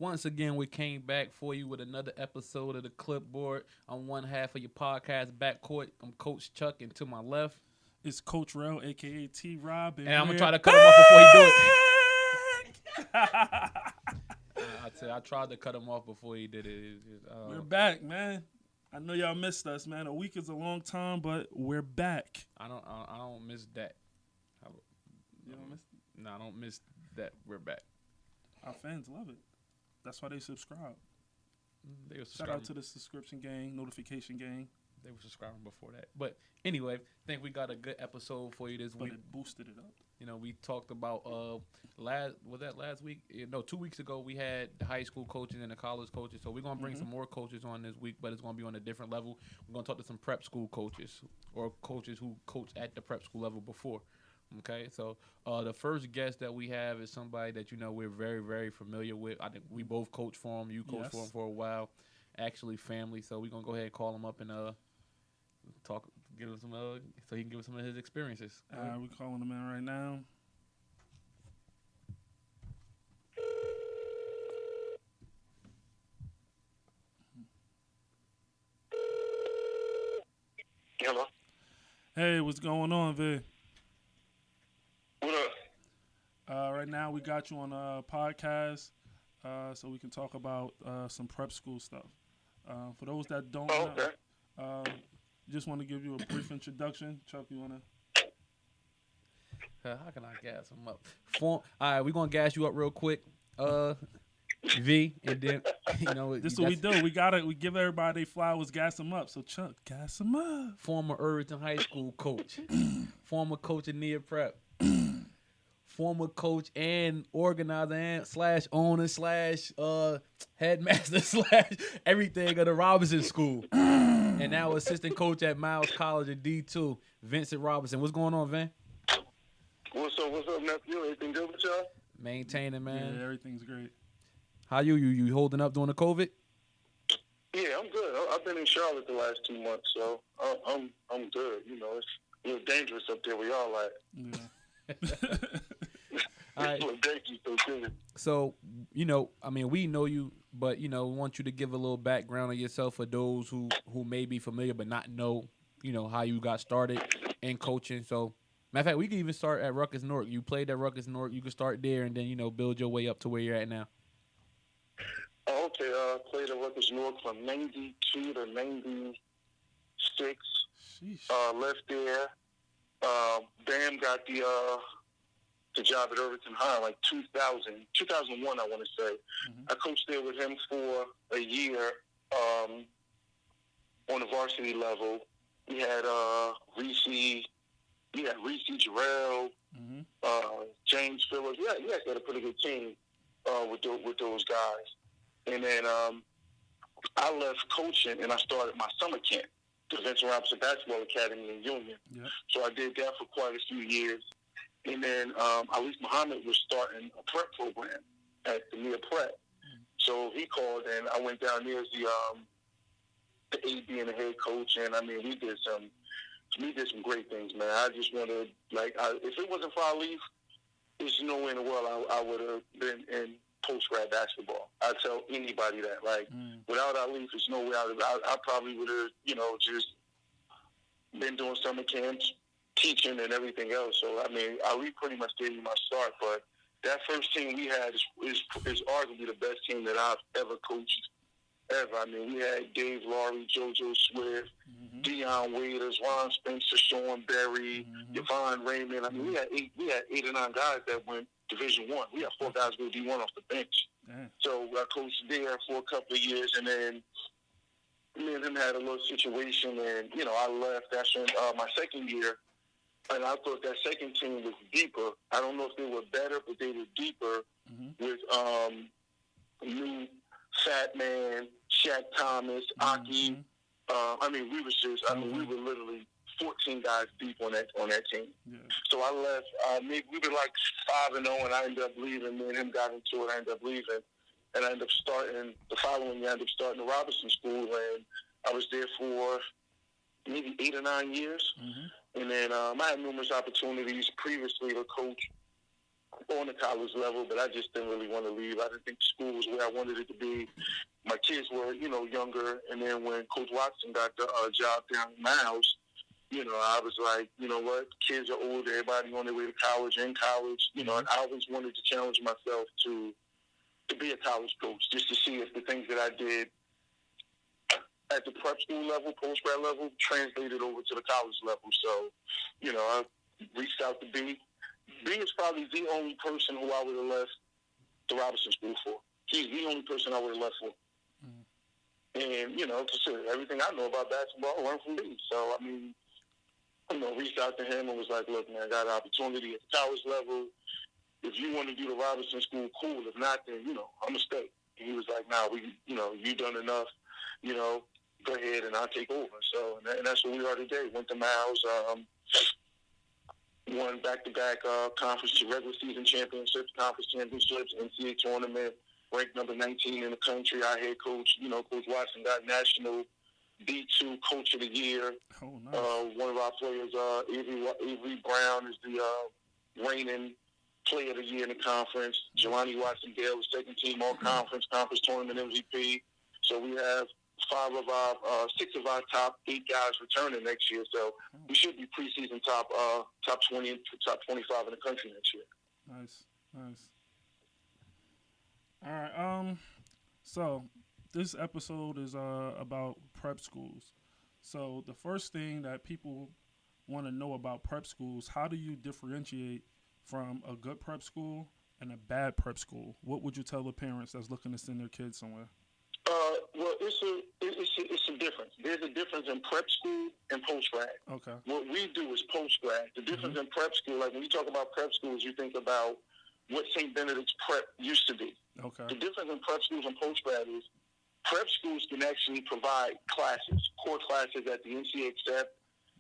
Once again, we came back for you with another episode of the Clipboard. On one half of your podcast backcourt, I'm Coach Chuck, and to my left, it's Coach Rel, aka T Rob, and I'm gonna try to cut him off before he do it. I tried to cut him off before he did it. We're back, man. I know y'all missed us, man. A week is a long time, but we're back. I don't miss that. You don't miss? No, I don't miss that. We're back. Our fans love it. That's why they subscribe. Shout out to the subscription gang, notification gang. They were subscribing before that. But anyway, I think we got a good episode for you this week. But it boosted it up. You know, we talked about last week? No, 2 weeks ago we had the high school coaches and the college coaches. So we're gonna bring some more coaches on this week, but it's gonna be on a different level. We're gonna talk to some prep school coaches or coaches who coached at the prep school level before. Okay, so the first guest that we have is somebody that we're very, very familiar with. I think we both coach for him. You coached for him for a while, actually family. So we're gonna go ahead and call him up and talk, give him some so he can give us some of his experiences. We're calling him in right now. Hello. Hey, what's going on, Vic? What up? Right now, we got you on a podcast so we can talk about some prep school stuff. For those that don't know, just want to give you a brief introduction. Chuck, you want to? How can I gas him up? All right, we're going to gas you up real quick, V, and then, This is what we do. We give everybody their flowers, gas them up. So, Chuck, gas them up. Former Irvington High School coach, former coach in Near Prep. Former coach and organizer and / owner / headmaster / everything of the Robinson School. And now assistant coach at Miles College at D2, Vincent Robinson. What's going on, Vin? What's up, nephew? Everything good with y'all? Maintaining, man. Yeah, everything's great. How you holding up during the COVID? Yeah, I'm good. I've been in Charlotte the last 2 months, so I'm good. It's a little dangerous up there where y'all at. Yeah. All right. So, we know you, but, we want you to give a little background on yourself for those who may be familiar but not know, how you got started in coaching. So, matter of fact, we can even start at Ruckus North. You played at Ruckus North. You can start there and then, build your way up to where you're at now. Okay, I played at Ruckus North from 92 to 96. Sheesh. Left there. Bam got the job at Irvington High like 2001, I want to say. I coached there with him for a year on the varsity level. We had Reese Jarrell, James Phillips. Yeah, he actually had a pretty good team with those guys. And then I left coaching and I started my summer camp, the Vincent Robinson Basketball Academy in Union. Yep. So I did that for quite a few years. And then Alif Muhammad was starting a prep program at the Near Prep. So he called and I went down there as the AD and the head coach. And we did some great things, man. I just wanted, if it wasn't for Alif, there's no way in the world I would have been in post-grad basketball. I tell anybody that. Without Alif, there's no way I probably would have, just been doing summer camps, teaching and everything else. So, Ali pretty much gave me my start. But that first team we had is arguably the best team that I've ever coached, ever. We had Dave Laurie, JoJo Swift, Deion Waiters, Ron Spencer, Sean Berry, Yvonne Raymond. We had 8 or 9 guys that went Division I. We had 4 guys go D1 off the bench. So I coached there for a couple of years, and then me and him had a little situation, and I left. That's when my second year. And I thought that second team was deeper. I don't know if they were better, but they were deeper with new Fat Man, Shaq Thomas, Aki. We were literally 14 guys deep on that team. Yeah. So I left. We were like 5-0, and I ended up leaving. Me and him got into it. I ended up leaving, and I ended up starting the following year. I ended up starting the Robinson School, and I was there for maybe 8 or 9 years. And then I had numerous opportunities previously to coach on the college level, but I just didn't really want to leave. I didn't think school was where I wanted it to be. My kids were, younger, and then when Coach Watson got the job down in Miles, I was like, you know what, kids are old, everybody on their way to college, in college, and I always wanted to challenge myself to be a college coach, just to see if the things that I did at the prep school level, post-grad level, translated over to the college level. So, I reached out to B. B is probably the only person who I would have left the Robinson School for. He's the only person I would have left for. And, everything I know about basketball, I learned from B. So, reached out to him and was like, look, man, I got an opportunity at the college level. If you want to do the Robinson School, cool. If not, then, I'm going to stay. And he was like, nah, you done enough, go ahead and I'll take over. So, and that's what we are today. Went to Miles, won back-to-back conference regular season championships, conference championships, NCAA tournament, ranked number 19 in the country. Our head coach, Coach Watson, got national B2 Coach of the Year. Oh, nice. One of our players, Avery Brown, is the reigning Player of the Year in the conference. Jelani Watson-Gale is second team all-conference, conference tournament MVP. So we have 6 of our top 8 guys returning next year. So we should be preseason top 20 to top 25 in the country next year. Nice. All right. So this episode is about prep schools. So the first thing that people want to know about prep schools, how do you differentiate from a good prep school and a bad prep school? What would you tell the parents that's looking to send their kids somewhere? Well, it's a difference. There's a difference in prep school and post-grad. Okay. What we do is post-grad. The difference in prep school, like when you talk about prep schools, you think about what St. Benedict's prep used to be. Okay. The difference in prep schools and post-grad is prep schools can actually provide classes, core classes that the NCAA accept,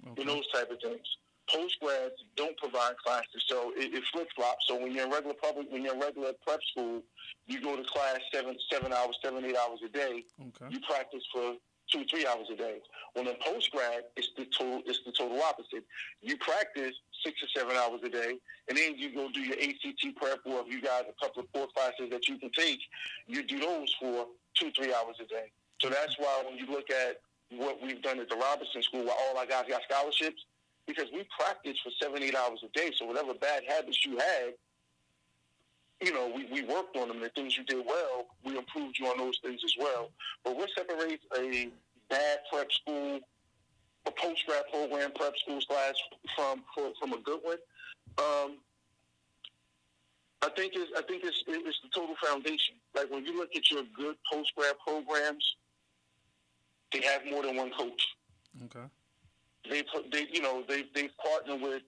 and those type of things. Post-grads don't provide classes, so it flip-flops. So when you're in regular prep school, you go to class 8 hours a day. Okay. You practice for 2-3 hours a day. When in post-grad, it's the total opposite. You practice 6 or 7 hours a day, and then you go do your ACT prep, or if you got a couple of core classes that you can take, you do those for 2-3 hours a day. So that's why when you look at what we've done at the Robinson School, where all our guys got scholarships, because we practiced for 7-8 hours a day. So whatever bad habits you had, we worked on them. The things you did well, we improved you on those things as well. But what separates a bad prep school, a post-grad program prep school from a good one? I think it's the total foundation. Like when you look at your good post-grad programs, they have more than one coach. Okay. They've partnered with,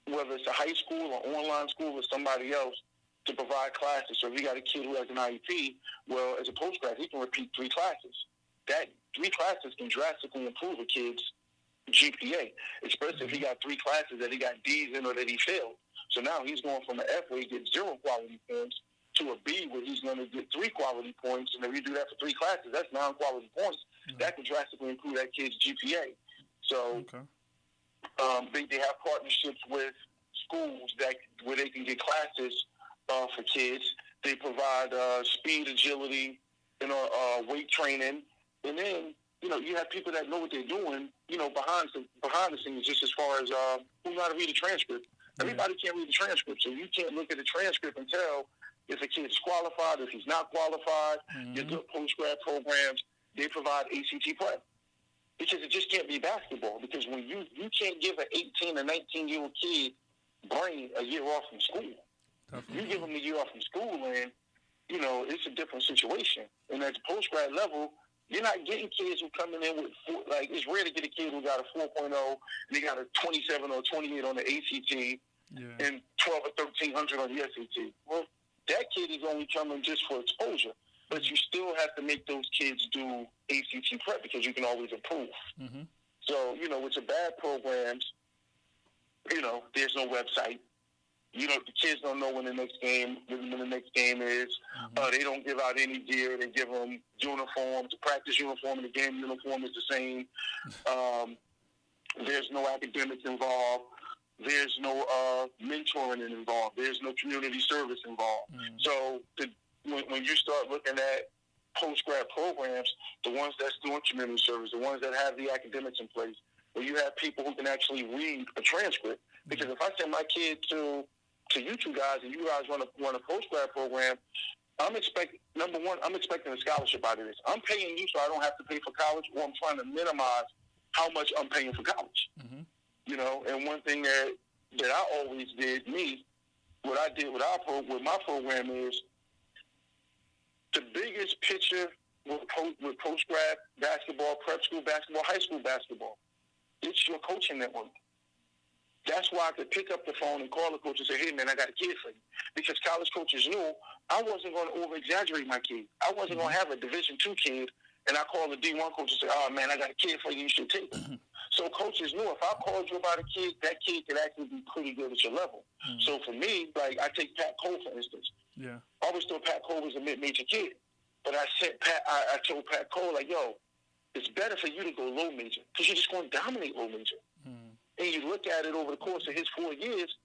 whether it's a high school or online school or somebody else, to provide classes. So if you got a kid who has an IEP, well, as a postgrad, he can repeat 3 classes. That 3 classes can drastically improve a kid's GPA, especially if he got 3 classes that he got D's in or that he failed. So now he's going from an F where he gets 0 quality points to a B where he's going to get 3 quality points. And if you do that for 3 classes, that's 9 quality points. Mm-hmm. That can drastically improve that kid's GPA. So they have partnerships with schools where they can get classes for kids. They provide speed, agility, weight training, and then you have people that know what they're doing. Behind the scenes, just as far as who know how to read a transcript. Everybody can't read the transcript, so you can't look at the transcript and tell if a kid is qualified, if he's not qualified. Mm-hmm. Your good post-grad programs, they provide ACT prep. Because it just can't be basketball. Because when you can't give an 18 or 19-year-old kid brain a year off from school. Definitely. You give them a year off from school, and it's a different situation. And at the post-grad level, you're not getting kids who coming in with it's rare to get a kid who got a 4.0 and they got a 27 or 28 on the ACT and 12 or 1,300 on the SAT. Well, that kid is only coming just for exposure. But you still have to make those kids do ACT prep because you can always improve. Mm-hmm. So, with your bad programs, there's no website. The kids don't know when the next game is. Mm-hmm. They don't give out any gear. They give them uniforms. The practice uniform and the game uniform is the same. There's no academics involved. There's no mentoring involved. There's no community service involved. Mm-hmm. So when you start looking at post-grad programs, the ones that's doing community service, the ones that have the academics in place, where you have people who can actually read a transcript. Because if I send my kid to you two guys and you guys run a post-grad program, I'm expecting a scholarship out of this. I'm paying you so I don't have to pay for college, or I'm trying to minimize how much I'm paying for college. Mm-hmm. You know, and one thing that I always did, what I did with my program is the biggest picture with post-grad basketball, prep school basketball, high school basketball. It's your coaching network. That's why I could pick up the phone and call the coach and say, hey, man, I got a kid for you. Because college coaches knew I wasn't going to over-exaggerate my kid. I wasn't going to have a Division II kid, and I call the D1 coach and say, oh, man, I got a kid for you. You should take him. So coaches knew if I called you about a kid, that kid could actually be pretty good at your level. Mm-hmm. So for me, like I take Pat Cole, for instance. Yeah. I always thought Pat Cole was a mid-major kid. But I told Pat Cole, like, yo, it's better for you to go low major because you're just going to dominate low major. Mm-hmm. And you look at it over the course of his 4 years,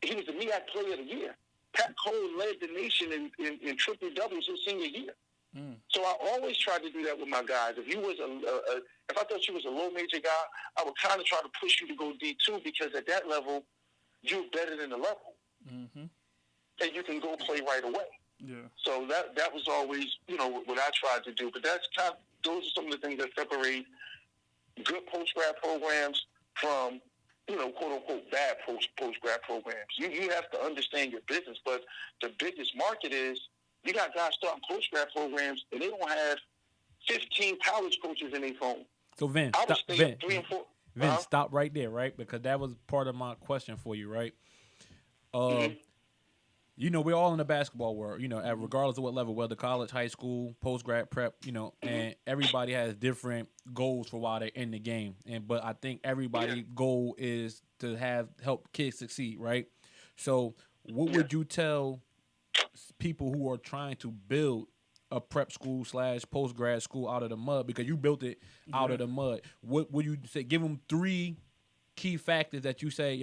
he was the MEAC Player of the Year. Pat Cole led the nation in triple doubles his senior year. Mm. So I always tried to do that with my guys. If you was if I thought you was a low major guy, I would kind of try to push you to go D2 because at that level, you're better than the level, mm-hmm. and you can go play right away. Yeah. So that was always what I tried to do. But those are some of the things that separate good post-grad programs from quote-unquote bad post-grad programs. You have to understand your business, but the biggest market is you got guys starting post-grad programs, and they don't have 15 college coaches in their phone. So, Vince, stop right there, right? Because that was part of my question for you, right? Mm-hmm. We're all in the basketball world, regardless of what level, whether college, high school, post-grad, prep, and everybody has different goals for why they're in the game. But I think everybody's goal is to help kids succeed, right? So what would you tell people who are trying to build a prep school / post-grad school out of the mud, because you built it out of the mud? What would you say? Give them 3 key factors that you say,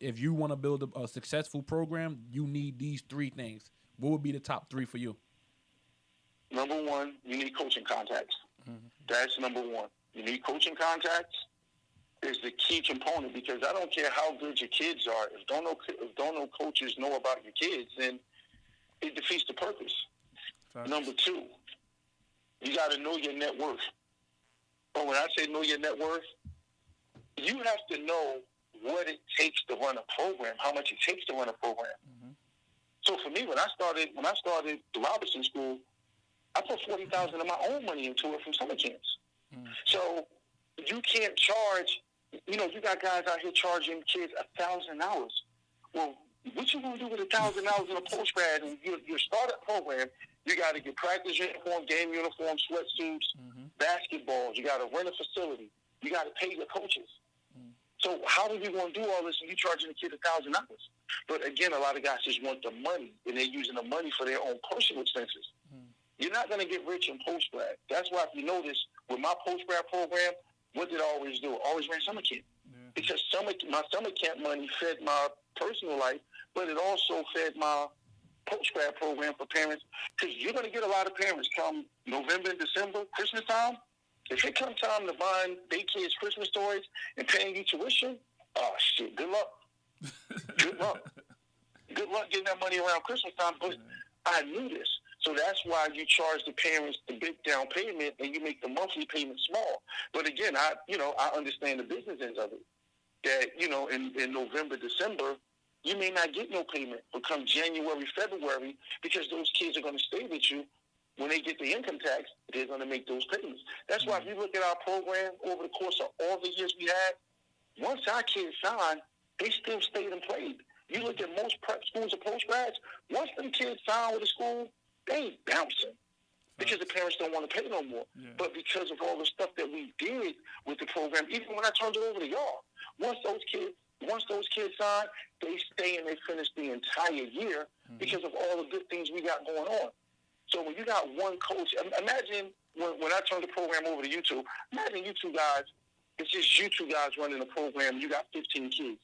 if you want to build a successful program, you need these 3 things. What would be the top 3 for you? Number 1, you need coaching contacts. Mm-hmm. That's number 1. You need coaching contacts is the key component, because I don't care how good your kids are. If don't know coaches know about your kids, then it defeats the purpose. Thanks. Number 2, you got to know your net worth. But when I say know your net worth, you have to know what it takes to run a program, how much it takes to run a program. Mm-hmm. So for me, when I started the Robinson School, I put $40,000 of my own money into it from summer camps. Mm-hmm. So you can't charge. You got guys out here charging kids $1,000. Well, what you gonna do with $1,000 in a post grad and your startup program? You got to get practice uniform, game uniform, sweatsuits, mm-hmm. basketballs. You got to rent a facility. You got to pay your coaches. So how are you going to do all this and you charging the kid $1,000? But again, a lot of guys just want the money, and they're using the money for their own personal expenses. Mm. You're not going to get rich in post-grad. That's why if you notice, with my post-grad program, what did I always do? I always ran summer camp. Yeah. Because my summer camp money fed my personal life, but it also fed my post-grad program for parents. Because you're going to get a lot of parents come November and December, Christmas time. If it comes time to buying their kids Christmas toys and paying you tuition, oh, shit, good luck. Good luck. Good luck getting that money around Christmas time. But I knew this. So that's why you charge the parents the big down payment and you make the monthly payment small. But again, I understand the business ends of it. That, in November, December, you may not get no payment. But come January, February, because those kids are going to stay with you. When they get the income tax, they're going to make those payments. That's why if you look at our program over the course of all the years we had, once our kids signed, they still stayed and played. You look at most prep schools or post-grads, once them kids sign with a school, they ain't bouncing because the parents don't want to pay no more. Yeah. But because of all the stuff that we did with the program, even when I turned it over to y'all, once those kids sign, they stay and they finish the entire year because of all the good things we got going on. So when you got one coach, imagine when I turned the program over to you two, imagine you two guys, it's just you two guys running a program, you got 15 kids.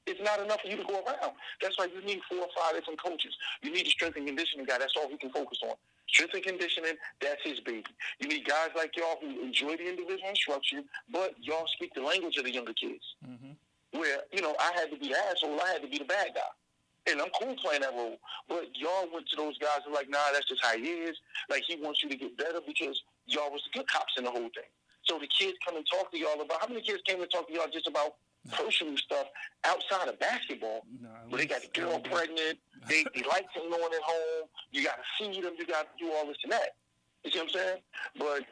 It's not enough for you to go around. That's why you need 4 or 5 different coaches. You need a strength and conditioning guy. That's all he can focus on. Strength and conditioning, that's his baby. You need guys like y'all who enjoy the individual instruction, but y'all speak the language of the younger kids. Mm-hmm. Where, I had to be the asshole. I had to be the bad guy. And I'm cool playing that role. But y'all went to those guys who are like, nah, that's just how he is. Like, he wants you to get better because y'all was the good cops in the whole thing. So the kids come and talk to y'all about, how many kids came and talk to y'all just about personal stuff outside of basketball? But they got the girl pregnant, they like him going at home, you got to feed them, you got to do all this and that. You see what I'm saying? But,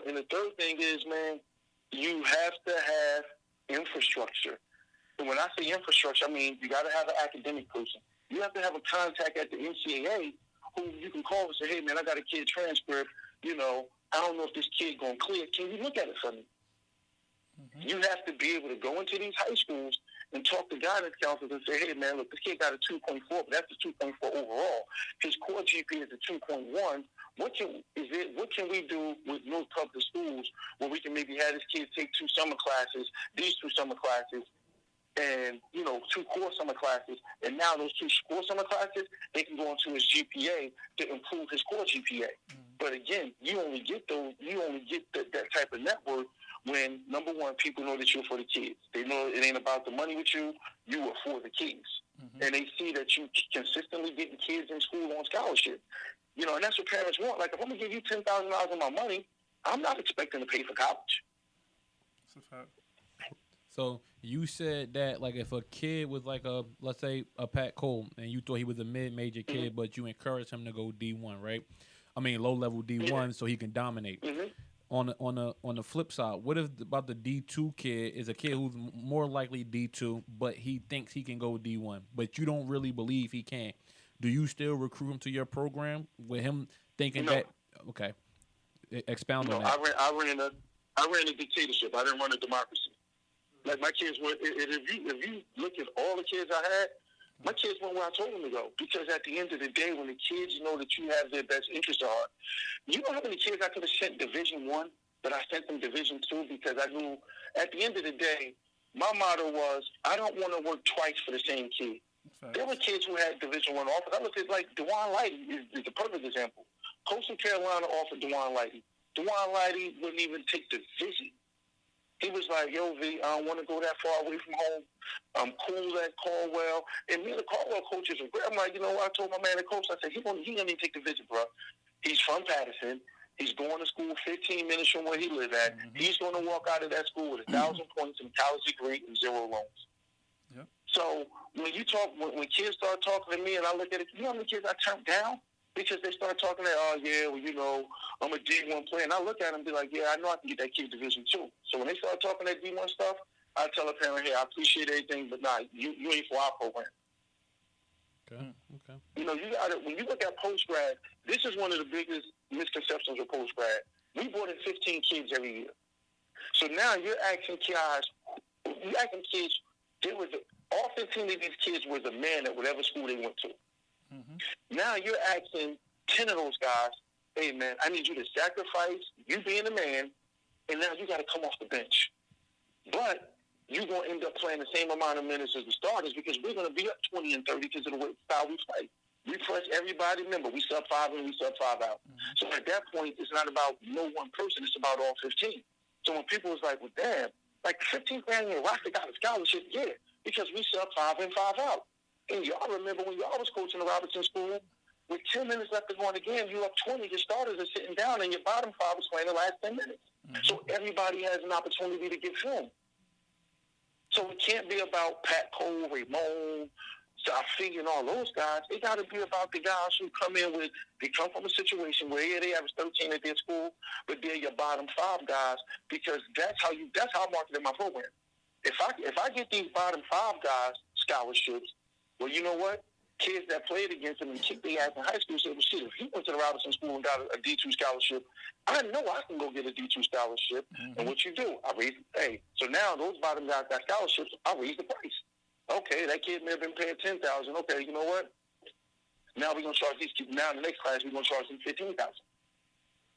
and the third thing is, man, you have to have infrastructure. And when I say infrastructure, I mean you got to have an academic person. You have to have a contact at the NCAA who you can call and say, hey, man, I got a kid transcript, I don't know if this kid going to clear. Can you look at it for me? Mm-hmm. You have to be able to go into these high schools and talk to guidance counselors and say, hey, man, look, this kid got a 2.4, but that's a 2.4 overall. His core GPA is a 2.1. What can we do with North Public Schools where we can maybe have this kid take 2 summer classes, these 2 summer classes, and, 2 core summer classes, and now those 2 core summer classes, they can go into his GPA to improve his core GPA. Mm-hmm. But again, you only get that type of network when, number one, people know that you're for the kids. They know it ain't about the money with you. You are for the kids. Mm-hmm. And they see that you consistently getting kids in school on scholarship. And that's what parents want. Like, if I'm going to give you $10,000 of my money, I'm not expecting to pay for college. That's a fact. So you said that, like, if a kid was like let's say a Pat Cole, and you thought he was a mid-major kid, mm-hmm. but you encouraged him to go D1, right? I mean, low-level D1, mm-hmm. so he can dominate. Mm-hmm. On the flip side, what if about the D2 kid is a kid who's more likely D2, but he thinks he can go D1, but you don't really believe he can? Do you still recruit him to your program with him thinking that? Okay, expound on that. I ran a dictatorship. I didn't run a democracy. Like, my kids were. If you look at all the kids I had, my kids went where I told them to go. Because at the end of the day, when the kids know that you have their best interest at heart, you know how many kids I could have sent Division I, but I sent them Division II because I knew at the end of the day, my motto was, I don't want to work twice for the same kid. There were kids who had Division I offers. I looked at, like, DeJuan Lighty is the perfect example. Coastal Carolina offered DeJuan Lighty. DeJuan Lighty wouldn't even take the visit. He was like, yo, V, I don't want to go that far away from home. I'm cool at Caldwell. And me and the Caldwell coaches are great. I'm like, I told my man, the coach, I said, he don't even take the visit, bro. He's from Patterson. He's going to school 15 minutes from where he lives at. Mm-hmm. He's going to walk out of that school with 1,000 points and a college degree and 0 loans. Yep. So when when kids start talking to me and I look at it, you know how many kids I turned down? Because they start talking like, oh, yeah, well, I'm a D1 player. And I look at them and be like, yeah, I know I can get that kid Division II. So when they start talking that D1 stuff, I tell a parent, hey, I appreciate everything, but nah, you ain't for our program. Okay. You got to, when you look at post-grad, this is one of the biggest misconceptions of post-grad. We brought in 15 kids every year. So now you're asking kids, all 15 of these kids were the man at whatever school they went to. Mm-hmm. Now you're asking 10 of those guys, hey, man, I need you to sacrifice you being a man, and now you got to come off the bench. But you're going to end up playing the same amount of minutes as the starters because we're going to be up 20 and 30 because of the style we play. We press everybody. Remember, we sub 5 in, we sub 5 out. Mm-hmm. So at that point, it's not about no one person. It's about all 15. So when people was like, well, damn, like 15 grand in your roster got a scholarship, yeah, because we sub 5 in, 5 out. And y'all remember when y'all was coaching the Robinson School, with 10 minutes left to go in the game, you up 20, your starters are sitting down, and your bottom 5 was playing the last 10 minutes. Mm-hmm. So everybody has an opportunity to get film. So it can't be about Pat Cole, Ramon, Safi, and all those guys. It got to be about the guys who come in they come from a situation where, yeah, they average 13 at their school, but they're your bottom 5 guys because that's how I marketed my program. If I get these bottom 5 guys scholarships, well, you know what? Kids that played against him and kicked their ass in high school said, well, shit, if he went to the Robinson School and got a D2 scholarship, I know I can go get a D2 scholarship. Mm-hmm. And what you do, I raise the pay. So now those bottom guys got scholarships, I raise the price. Okay, that kid may have been paying $10,000. Okay, you know what? Now we're going to charge these kids. Now in the next class, we're going to charge them $15,000.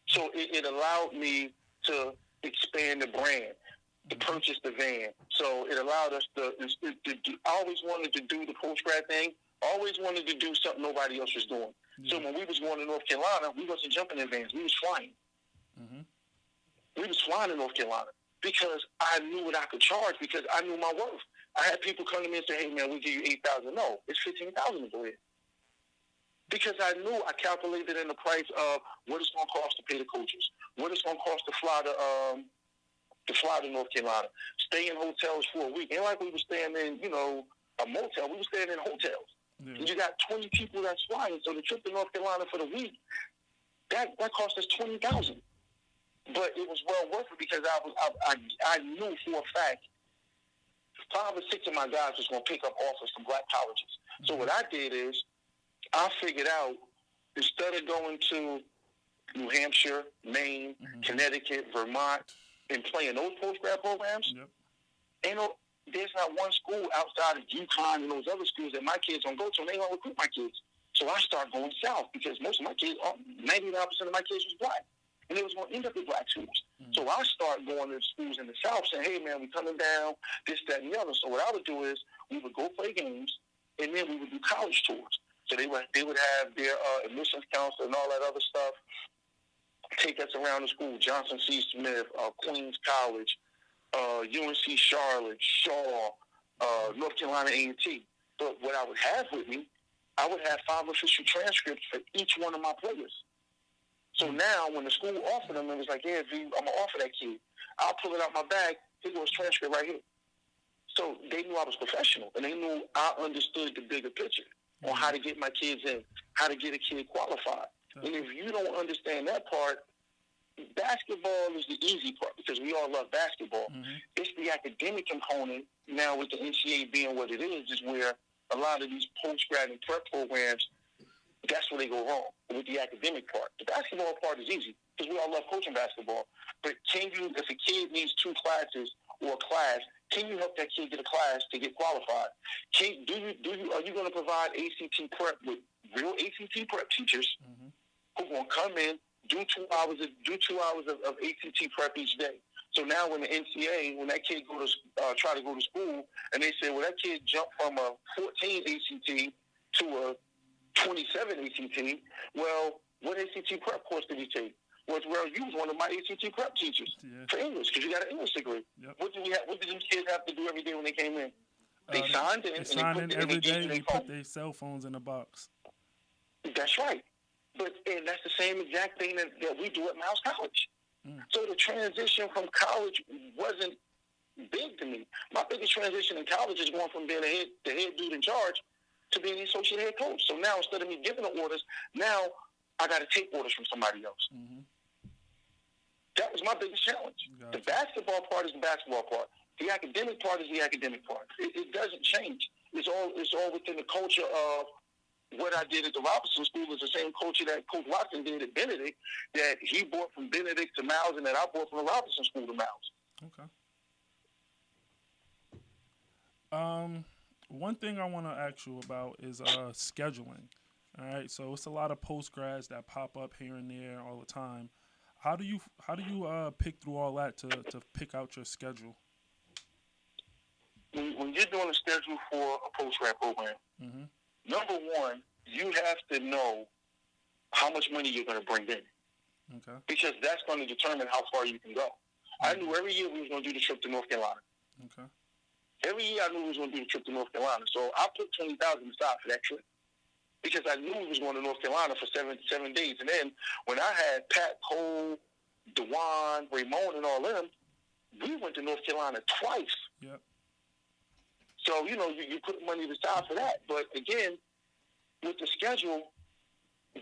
So it allowed me to expand the brand. to purchase the van. So it allowed us to I always wanted to do the post-grad thing. Always wanted to do something nobody else was doing. Yeah. So when we was going to North Carolina, we wasn't jumping in vans. We was flying. Mm-hmm. We was flying in North Carolina because I knew what I could charge because I knew my worth. I had people come to me and say, hey, man, we give you $8,000. No, it's $15,000 to go in. Because I knew I calculated in the price of what it's going to cost to pay the coaches, what it's going to cost to fly to North Carolina, stay in hotels for a week. Ain't like we were staying in, a motel. We were staying in hotels. Yeah. You got 20 people that's flying. So the trip to North Carolina for the week, that cost us $20,000. But it was well worth it because I knew for a fact 5 or 6 of my guys was going to pick up offers from black colleges. Mm-hmm. So what I did is I figured out instead of going to New Hampshire, Maine, mm-hmm. Connecticut, Vermont, and playing those post-grad programs, there's not one school outside of UConn and those other schools that my kids don't go to, and they don't recruit my kids. So I start going south because most of my kids, 99% of my kids was black. And they was going to end up in black schools. Mm-hmm. So I start going to schools in the South saying, hey, man, we coming down, this, that, and the other. So what I would do is we would go play games, and then we would do college tours. So they would have their admissions counselor and all that other stuff take us around the school, Johnson C. Smith, Queens College, UNC Charlotte, Shaw, North Carolina A&T. But what I would have with me, I would have 5 official transcripts for each one of my players. So now when the school offered them, it was like, yeah, V, I'm going to offer that kid. I'll pull it out my bag. Here goes transcript right here. So they knew I was professional, and they knew I understood the bigger picture on how to get my kids in, how to get a kid qualified. And if you don't understand that part, basketball is the easy part because we all love basketball. Mm-hmm. It's the academic component now with the NCAA being what it is where a lot of these post-grad and prep programs, that's where they go wrong with the academic part. The basketball part is easy because we all love coaching basketball. But if a kid needs 2 classes or a class, can you help that kid get a class to get qualified? Are you going to provide ACT prep with real ACT prep teachers mm-hmm. who are going to come in, do 2 hours of ACT prep each day? So now when the NCAA, when that kid try to go to school, and they say, well, that kid jumped from a 14 ACT to a 27 ACT. Well, what ACT prep course did he take? Well, you was one of my ACT prep teachers for English because you got an English degree. Yep. What did these kids have to do every day when they came in? They signed in. They signed in every day. They put their cell phones in a box. That's right. And that's the same exact thing that we do at Miles College. Mm. So the transition from college wasn't big to me. My biggest transition in college is going from being the head dude in charge to being the associate head coach. So now instead of me giving the orders, now I got to take orders from somebody else. Mm-hmm. That was my biggest challenge. Gotcha. The basketball part is the basketball part. The academic part is the academic part. It doesn't change. It's all within the culture of what I did at the Robinson School is the same culture that Coach Watson did at Benedict, that he brought from Benedict to Miles and that I brought from the Robinson School to Miles. Okay. One thing I want to ask you about is scheduling. All right, so it's a lot of post-grads that pop up here and there all the time. How do you pick through all that to pick out your schedule? When you're doing a schedule for a post-grad program, mm-hmm. number one, you have to know how much money you're going to bring in. Okay. Because that's going to determine how far you can go. Mm-hmm. I knew every year we was going to do the trip to North Carolina. Okay. Every year I knew we was going to do the trip to North Carolina. So I put $20,000 aside for that trip. Because I knew we was going to North Carolina for seven days. And then when I had Pat, Cole, DeJuan, Ramon, and all them, we went to North Carolina twice. Yep. So, you put money aside for that. But again, with the schedule,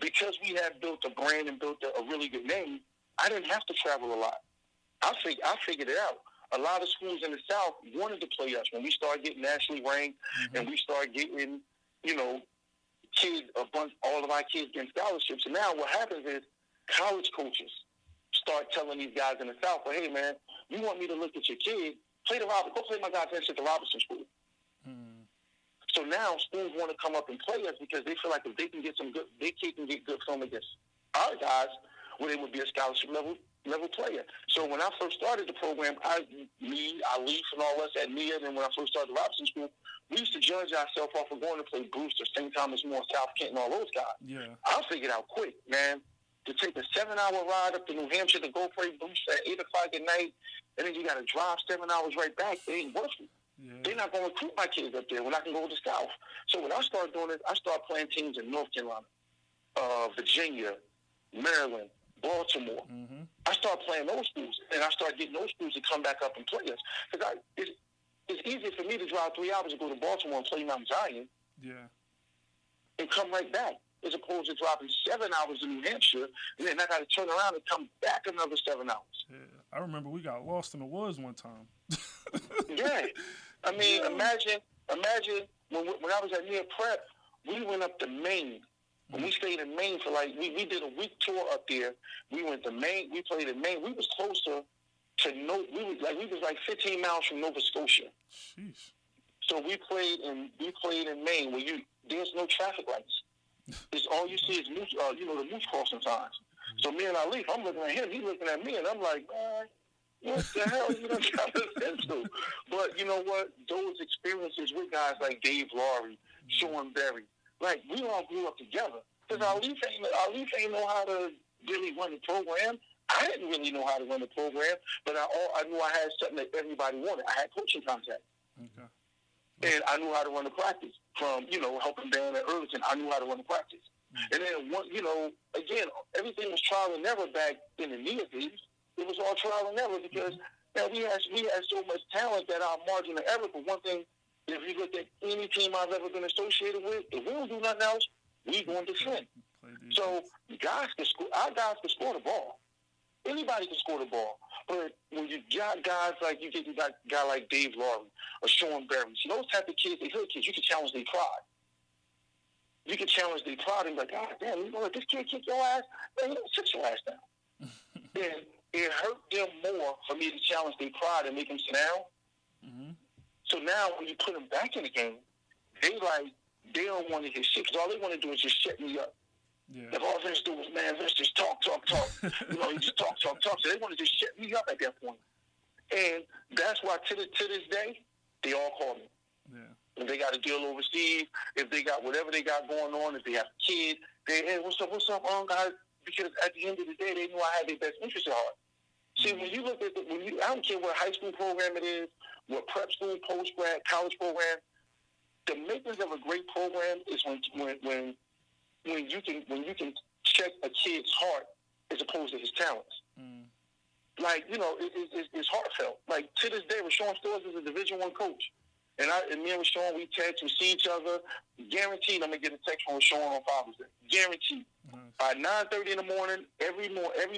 because we had built a brand and built a really good name, I didn't have to travel a lot. I figured it out. A lot of schools in the South wanted to play us when we started getting nationally ranked, mm-hmm. and we started getting, all of our kids getting scholarships. And now what happens is college coaches start telling these guys in the South, well, hey, man, you want me to look at your kid? Go play my guys at the Robinson School. Hmm. So now schools want to come up and play us because they feel like if they can get their kid can get good film against our guys, where they would be a scholarship level, level player. So when I first started the program, Leaf, and all us at NIA, and then when I first started the Robinson School, we used to judge ourselves off of going to play Brewster, St. Thomas More, South Kent, and all those guys. Yeah. I figured out quick, man, to take a 7-hour ride up to New Hampshire to go play Brewster at 8 o'clock at night, and then you got to drive 7 hours right back. It ain't worth it. Yeah. They're not going to recruit my kids up there when I can go to the South. So when I started doing it, I started playing teams in North Carolina, Virginia, Maryland, Baltimore. Mm-hmm. I started playing those schools, and I started getting those schools to come back up and play us. Because it's easier for me to drive 3 hours to go to Baltimore and play Mount Zion, and come right back, as opposed to driving 7 hours to New Hampshire, and then I got to turn around and come back another 7 hours. Yeah, I remember we got lost in the woods one time. Yeah, I mean, imagine when I was at near prep, we went up to Maine. And we stayed in Maine for we did a week tour up there. We went to Maine. We played in Maine. We was closer to we was like 15 miles from Nova Scotia. Jeez. So we played in Maine where there's no traffic lights. It's all you see is moose, the moose crossing signs. So me and Leaf, I'm looking at him, he's looking at me, and I'm like, man, what the hell you done got us into? But you know what? Those experiences with guys like Dave Laurie, Sean Berry, like we all grew up together. Because Leaf ain't know how to really run the program. I didn't really know how to run the program, but I knew I had something that everybody wanted. I had coaching contact. Okay. And I knew how to run the practice. From, helping Dan at Irvington, I knew how to run the practice. And then, again, everything was trial and error back in the NIA days. It was all trial and error because we had so much talent that our margin of error, for one thing, if you look at any team I've ever been associated with, if we don't do nothing else, we going to defend. So our guys can score the ball. Anybody can score the ball. But when you got guys like, you got a guy like Dave Laurie or Sean Berry, see, those type of kids, they hood kids, you can challenge their pride. You can challenge their pride and be like, God damn, you know what, this kid kick your ass? Man, you sit your ass down. And it hurt them more for me to challenge their pride and make them sit down. Mm-hmm. So now when you put them back in the game, they don't want to hear shit because all they want to do is just shut me up. Yeah. If all Vince do was, man, Vince just talk. He just talk. So they want to just shut me up at that point. And that's why to this day, they all call me. Yeah. If they got a deal overseas, if they got whatever they got going on, if they have a kid, hey, what's up, guys? Because at the end of the day, they knew I had their best interest at heart. See, when you look at I don't care what high school program it is, what prep school, post-grad, college program, the makings of a great program is when you can check a kid's heart as opposed to his talents. Mm. Like, it's heartfelt. Like, to this day, Rashawn Stores is a Division I coach. And me and Rashawn, we text, we see each other. Guaranteed I'm going to get a text from Rashawn on Father's Day. Guaranteed. Nice. At 9:30 in the morning, every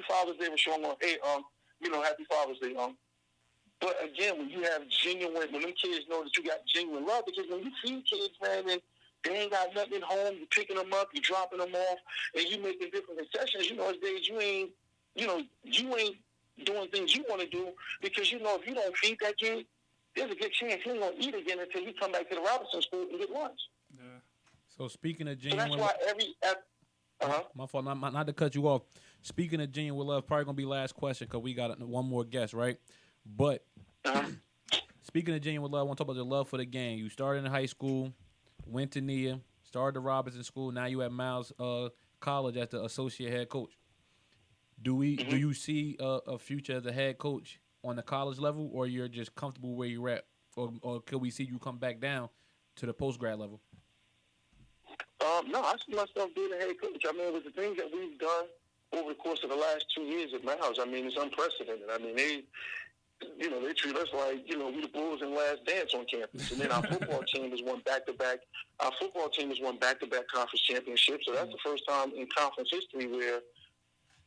Father's Day, Rashawn going, hey, happy Father's Day, But again, when you have when them kids know that you got genuine love, because when you feed kids, man, and they ain't got nothing at home, you're picking them up, you're dropping them off, and you making different concessions, these days you ain't doing things you want to do because, if you don't feed that kid, there's a good chance he ain't going to eat again until you come back to the Robinson School and get lunch. Yeah. So speaking of genuine... So that's why My fault, not to cut you off. Speaking of genuine love, probably going to be last question because we got one more guest, right? But speaking of genuine love, I want to talk about your love for the game. You started in high school, went to NIA, started the Robinson School. Now you at Miles College as the associate head coach. Do you see a future as a head coach on the college level, or you're just comfortable where you're at, or could we see you come back down to the post-grad level? No, I see myself being a head coach. I mean, with the things that we've done over the course of the last 2 years at Miles, I mean, it's unprecedented. I mean, they treat us like, we the Bulls in Last Dance on campus. And then our football team has won back-to-back. Our football team has won back-to-back conference championships. So that's the first time in conference history where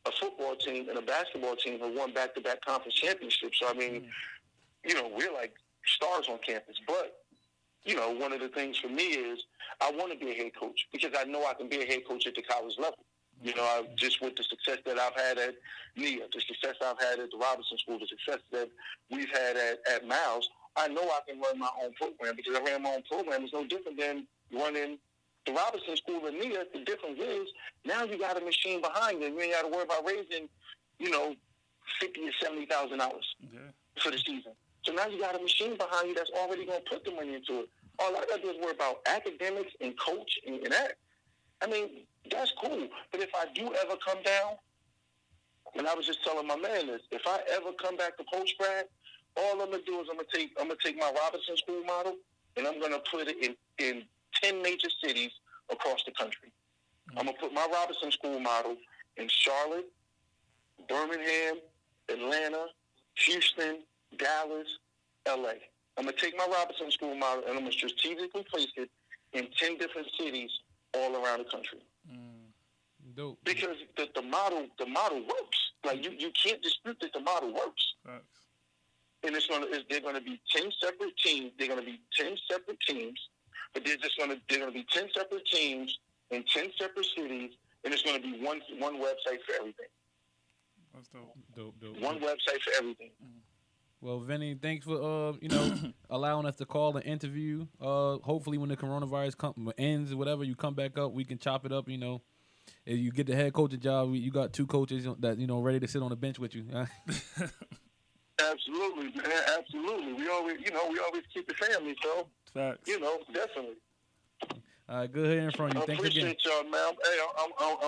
a football team and a basketball team have won back-to-back conference championships. So, I mean, we're like stars on campus. But, one of the things for me is I want to be a head coach because I know I can be a head coach at the college level. Just with the success that I've had at NIA, the success I've had at the Robinson School, the success that we've had at Miles, I know I can run my own program because I ran my own program. It's no different than running the Robinson School in NIA. The difference is now you got a machine behind you. You ain't got to worry about raising, $50,000 or $70,000 for the season. So now you got a machine behind you that's already going to put the money into it. All I got to do is worry about academics and coach and that. I mean, that's cool. But if I do ever come down, and I was just telling my man this, if I ever come back to post-grad, all I'm going to do is I'm gonna take my Robinson School model and I'm going to put it in 10 major cities across the country. I'm going to put my Robinson School model in Charlotte, Birmingham, Atlanta, Houston, Dallas, LA. I'm going to take my Robinson School model and I'm going to strategically place it in 10 different cities all around the country. Dope. Because the model works. Like you can't dispute that the model works. Thanks. And they're gonna be 10 separate teams. They're gonna be 10 separate teams, but they're gonna be 10 separate teams in 10 separate cities, and it's gonna be one website for everything. That's dope. Dope. One website for everything. Well, Vinny, thanks for allowing us to call and interview. Hopefully, when the coronavirus ends or whatever, you come back up, we can chop it up. If you get the head coaching job, you got 2 coaches that ready to sit on the bench with you. Absolutely, man. Absolutely. We always keep the family. So, facts. Definitely. All right, good hearing from you. I Thanks appreciate again. y'all, man. Hey,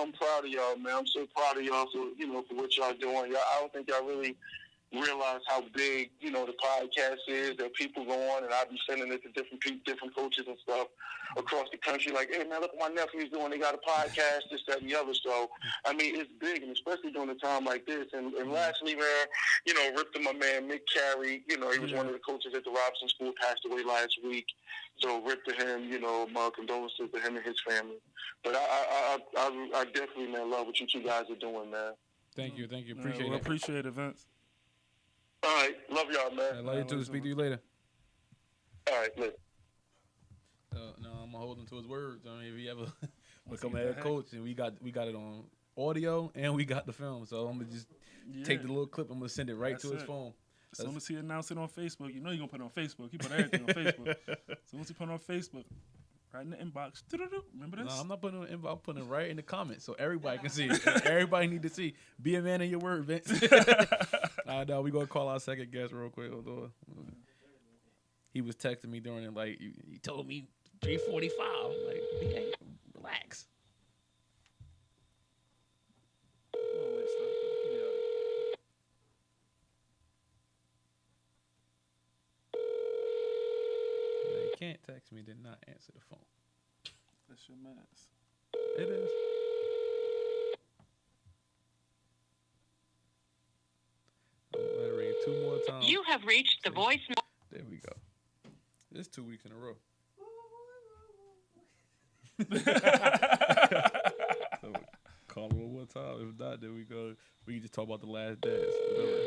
I'm proud of y'all, man. I'm so proud of y'all for what y'all doing. I don't think y'all really realize how big, the podcast is, that people go on, and I'll be sending it to different coaches and stuff across the country. Like, hey, man, look what my nephew's doing. They got a podcast, this, that, and the other. So, I mean, it's big, and especially during a time like this. And lastly, man, rip to my man, Mick Carey. He was one of the coaches at the Robinson School, passed away last week. So, rip to him, my condolences to him and his family. But I definitely, man, love what you 2 guys are doing, man. Thank you. Appreciate it. Appreciate it, Vince. All right. Love y'all, man. I love you too. Speak to you later. All right, later. No, I'm gonna hold him to his words. I mean, if he ever become a head coach, and we got it on audio and we got the film, so I'm gonna just take the little clip. I'm gonna send it right to his phone. As soon as he announced it on Facebook, you're gonna put it on Facebook. He put everything on Facebook. As soon as he put it on Facebook, right in the inbox. Remember this? No, I'm not putting it in the inbox. I'm putting it right in the comments so everybody can see it. Everybody need to see. Be a man of your word, Vince. Now we gonna call our second guest real quick. Hold on. He was texting me during it, like he told me 3:45. I'm like, hey, relax. You can't text me, then not answer the phone. That's your mask. It is. I'm gonna ring 2 more times. You have reached the voice. There we go. This 2 weeks in a row. So call him one more time. If not, then we can just talk about the last dance. Whatever.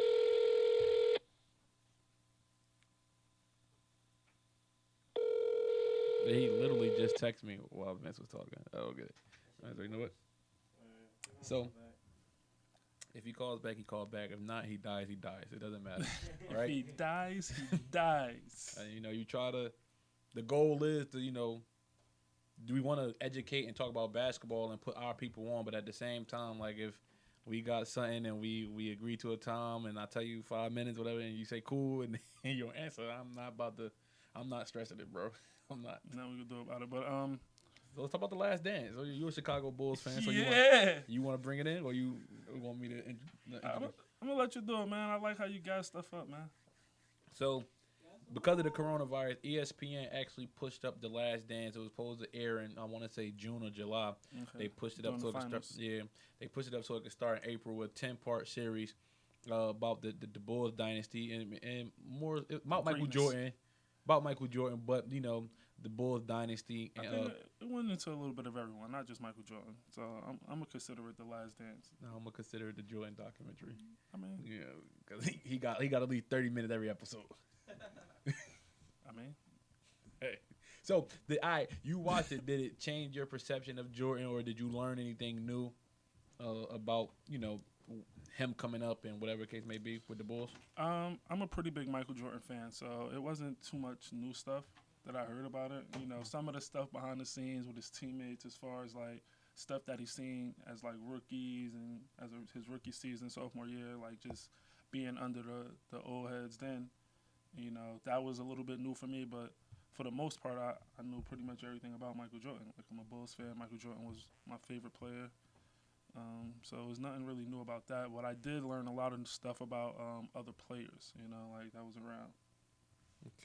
He literally just texted me while Vince was talking. I don't get it. So you know what? So if he calls back, he calls back. If not, he dies. He dies. It doesn't matter, right? If he dies, he dies. You try to. The goal is to do we want to educate and talk about basketball and put our people on, but at the same time, like if we got something and we agree to a time and I tell you 5 minutes, whatever, and you say cool and your answer, I'm not stressing it, bro. I'm not. Nothing we can do about it, but So let's talk about the last dance. So you're a Chicago Bulls fan, so yeah. you want to bring it in, or you want me to? I'm gonna let you do it, man. I like how you got stuff up, man. So, because of the coronavirus, ESPN actually pushed up the last dance. It was supposed to air in, I want to say, June or July. Okay. They pushed it up so it could start. Yeah, they pushed it up so it could start in April with a 10-part series about the Bulls dynasty and more about Michael Jordan, but the Bulls dynasty. I think it went into a little bit of everyone, not just Michael Jordan. So I'm gonna consider it the last dance. No, I'm gonna consider it the Jordan documentary. I mean, because he got at least 30 minutes every episode. I mean, hey. So you watched it? Did it change your perception of Jordan, or did you learn anything new about him coming up and whatever case may be with the Bulls? I'm a pretty big Michael Jordan fan, so it wasn't too much new stuff that I heard about it. Some of the stuff behind the scenes with his teammates, as far as like stuff that he's seen as like rookies and as his rookie season, sophomore year, like just being under the old heads then, that was a little bit new for me. But for the most part, I knew pretty much everything about Michael Jordan. Like, I'm a Bulls fan. Michael Jordan was my favorite player. So it was nothing really new about that. But I did learn a lot of stuff about other players, like that was around.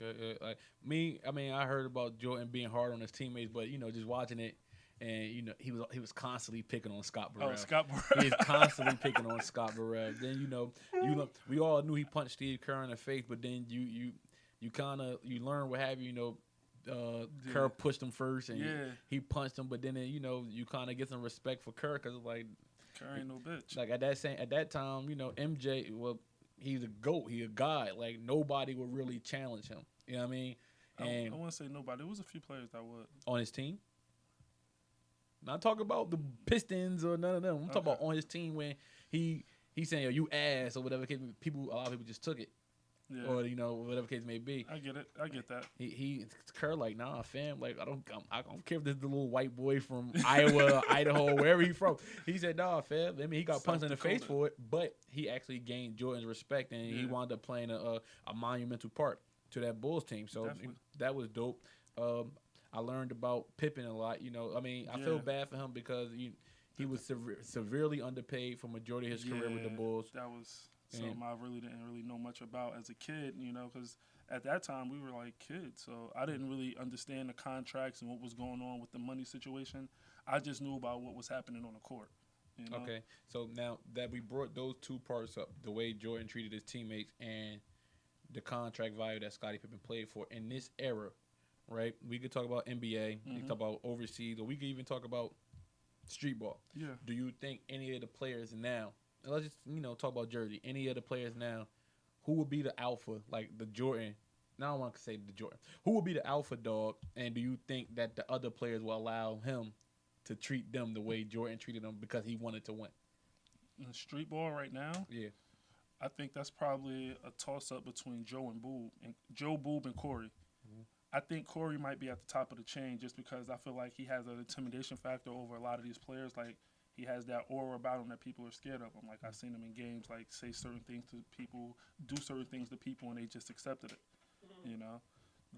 Okay, like me, I mean, I heard about Jordan being hard on his teammates, but just watching it, and he was constantly picking on Scott Burrell. Oh, Scott Burrell. He's constantly picking on Scott Burrell. Then we all knew he punched Steve Kerr in the face, but then you learn what have you. Kerr pushed him first, and he punched him. But then you kind of get some respect for Kerr because like Kerr ain't no bitch. Like at that time, MJ, well, he's a GOAT. He a god. Like nobody would really challenge him. You know what I mean? And I wouldn't say nobody. There was a few players that would on his team. Not talking about the Pistons or none of them. I'm talking about on his team when he's saying, "Yo, you ass" or whatever. A lot of people just took it. Yeah. Or whatever case may be. I get it. I get that. He Kerr like, nah, fam. Like I don't care if this is the little white boy from Iowa, Idaho, wherever he's from. He said, nah, fam. I mean, he got punched in the face for it, but he actually gained Jordan's respect, and he wound up playing a monumental part to that Bulls team. So that was dope. I learned about Pippen a lot. I mean, I feel bad for him because he was severely underpaid for majority of his career with the Bulls. That was something I really didn't know much about as a kid, because at that time we were like kids. So I didn't really understand the contracts and what was going on with the money situation. I just knew about what was happening on the court. Okay, so now that we brought those two parts up, the way Jordan treated his teammates and the contract value that Scottie Pippen played for in this era, right? We could talk about NBA, we could talk about overseas, or we could even talk about street ball. Yeah. Do you think any of the players now, let's just talk about Jersey, any of the players now, who would be the alpha, like the Jordan? Now I don't want to say the Jordan. Who would be the alpha dog, and do you think that the other players will allow him to treat them the way Jordan treated them because he wanted to win? In street ball right now? Yeah. I think that's probably a toss-up between Joe Boob and Corey. Mm-hmm. I think Corey might be at the top of the chain just because I feel like he has an intimidation factor over a lot of these players. Like, he has that aura about him that people are scared of him. Like, I've seen him in games, like, say certain things to people, do certain things to people, and they just accepted it,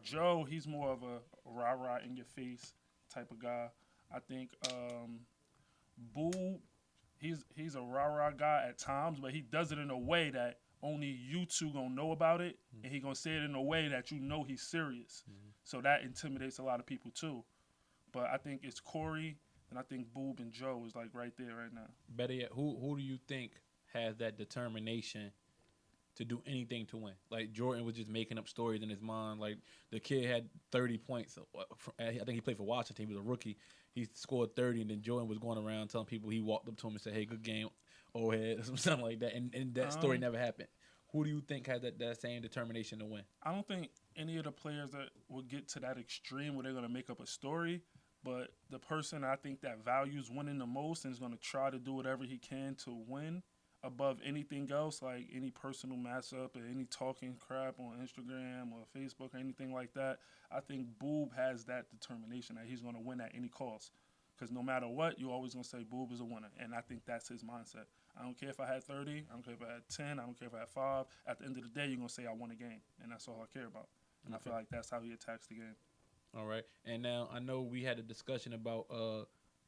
Joe, he's more of a rah-rah in your face type of guy. I think Boo, he's a rah-rah guy at times, but he does it in a way that only you two gonna know about it, and he gonna say it in a way that he's serious. So that intimidates a lot of people too. But I think it's Corey, and I think Boob and Joe is like right there right now. Better yet, who do you think has that determination to do anything to win? Like Jordan was just making up stories in his mind. Like the kid had 30 points. I think he played for Washington. He was a rookie. He scored 30, and then Jordan was going around telling people he walked up to him and said, "Hey, good game, old head," or something like that. And that story never happened. Who do you think has that same determination to win? I don't think any of the players that will get to that extreme where they're going to make up a story. But the person I think that values winning the most and is going to try to do whatever he can to win above anything else, like any personal mess-up or any talking crap on Instagram or Facebook or anything like that, I think Boob has that determination that he's going to win at any cost. Because no matter what, you're always going to say Boob is a winner. And I think that's his mindset. I don't care if I had 30. I don't care if I had 10. I don't care if I had 5. At the end of the day, you're going to say I won a game. And that's all I care about. And I feel like that's how he attacks the game. All right. And now I know we had a discussion about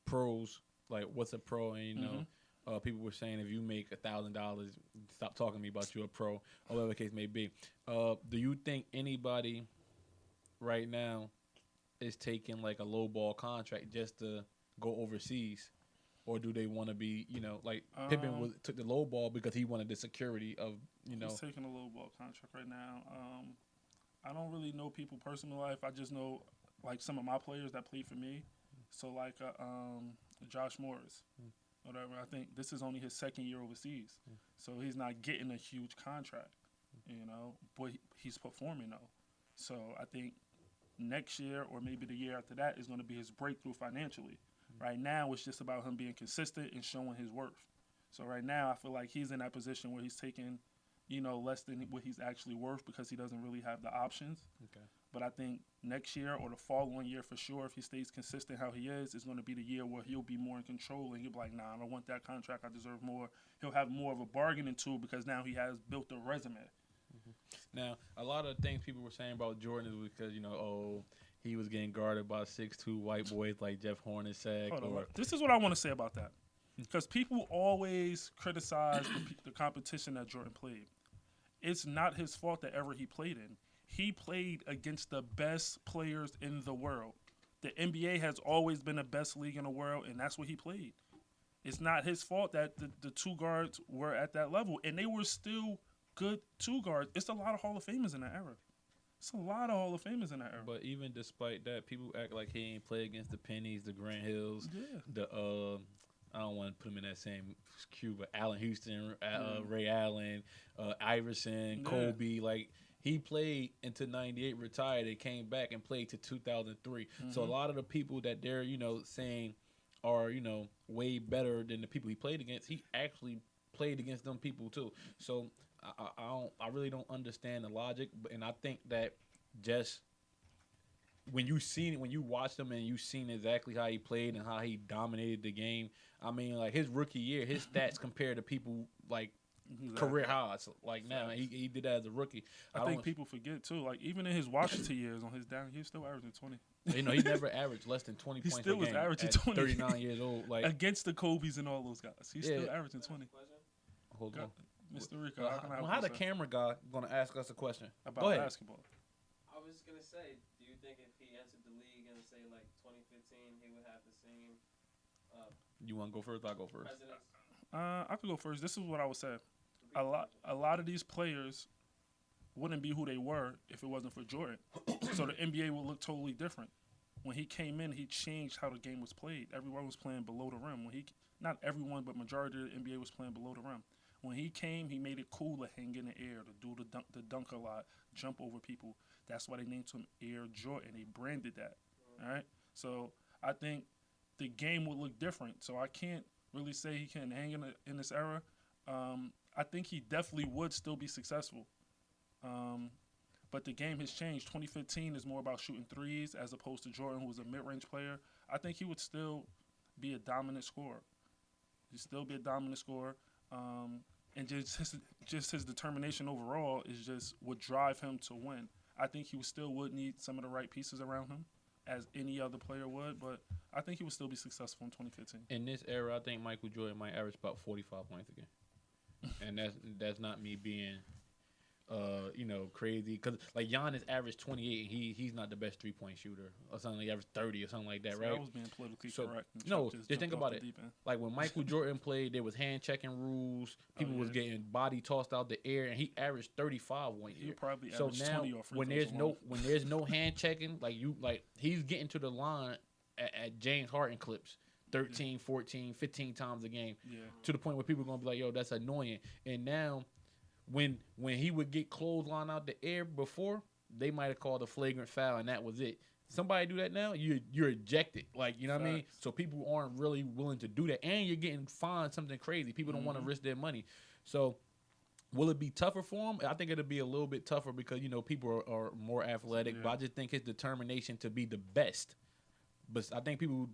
pros, like what's a pro, and people were saying if you make $1,000, stop talking to me about you a pro, or whatever the case may be. Do you think anybody right now is taking like a low ball contract just to go overseas, or do they want to be, like Pippen took the low ball because he wanted the security of, He's taking a low ball contract right now. I don't really know people personal life. I just know like some of my players that play for me. So like Josh Morris, whatever. I think this is only his second year overseas, so he's not getting a huge contract, but he's performing though. So I think next year or maybe the year after that is going to be his breakthrough financially. Right now it's just about him being consistent and showing his worth. So right now I feel like he's in that position where he's taking less than what he's actually worth because he doesn't really have the options. Okay. But I think next year or the following year for sure, if he stays consistent how he is going to be the year where he'll be more in control and he'll be like, nah, I don't want that contract. I deserve more. He'll have more of a bargaining tool because now he has built a resume. Mm-hmm. Now, a lot of things people were saying about Jordan is because, he was getting guarded by 6'2" white boys like Jeff Hornacek. This is what I want to say about that. Because people always criticize the competition that Jordan played. It's not his fault that ever he played in. He played against the best players in the world. The NBA has always been the best league in the world, and that's what he played. It's not his fault that the two guards were at that level, and they were still good two guards. It's a lot of Hall of Famers in that era. But even despite that, people act like he ain't play against the Pennies, the Grant Hills, I don't want to put him in that same queue, but Allen Houston, Ray Allen, Iverson, Kobe, like he played into 98, retired, and came back and played to 2003. Mm-hmm. So a lot of the people that they're, saying are, way better than the people he played against, he actually played against them people too. So I really don't understand the logic, and I think that just when you watched him and you seen exactly how he played and how he dominated the game, I mean, like his rookie year, his stats compared to people like career highs. Like now, he did that as a rookie. I think people forget too. Like even in his Washington years on his down, he was still averaging 20. He never averaged less than 20 points. He still was averaging 20. 39 years old, like against the Kobe's and all those guys. He's still averaging 20. Hold on, Mr. Rico. How the camera guy gonna ask us a question about basketball? I was gonna say, do you think if he entered the league in say like 2015, he would have the same? You want to go first? I'll go first. I could go first. This is what I would say. A lot of these players wouldn't be who they were if it wasn't for Jordan. So the NBA would look totally different. When he came in, he changed how the game was played. Everyone was playing below the rim. Not everyone, but majority of the NBA was playing below the rim. When he came, he made it cool to hang in the air, to do the dunk a lot, jump over people. That's why they named him Air Jordan. They branded that. All right. So I think the game would look different. So I can't really say he can hang in this era. I think he definitely would still be successful. But the game has changed. 2015 is more about shooting threes as opposed to Jordan, who was a mid-range player. I think he would still be a dominant scorer. He'd still be a dominant scorer. And just his determination overall is just would drive him to win. I think he still would need some of the right pieces around him, as any other player would, but I think he would still be successful in 2015. In this era, I think Michael Jordan might average about 45 points a game. And that's not me being crazy, because like Giannis averaged 28 and he's not the best 3-point shooter or something. He averaged 30 or something like that, right? I was being politically correct. Just think about it. Like when Michael Jordan played, there was hand checking rules. People was getting body tossed out the air, and he averaged 35 one year. He probably averaged 20 off when there's no hand checking, he's getting to the line at James Harden clips 13, 14, 15 times a game, to the point where people are gonna be like, yo, that's annoying. And now when he would get clothesline out the air before, they might have called a flagrant foul, and that was it. Somebody do that now, you're ejected. Like, you know what I mean? So people aren't really willing to do that, and you're getting fined something crazy. People don't want to risk their money. So will it be tougher for him? I think it'll be a little bit tougher because, people are more athletic, but I just think his determination to be the best. But I think people,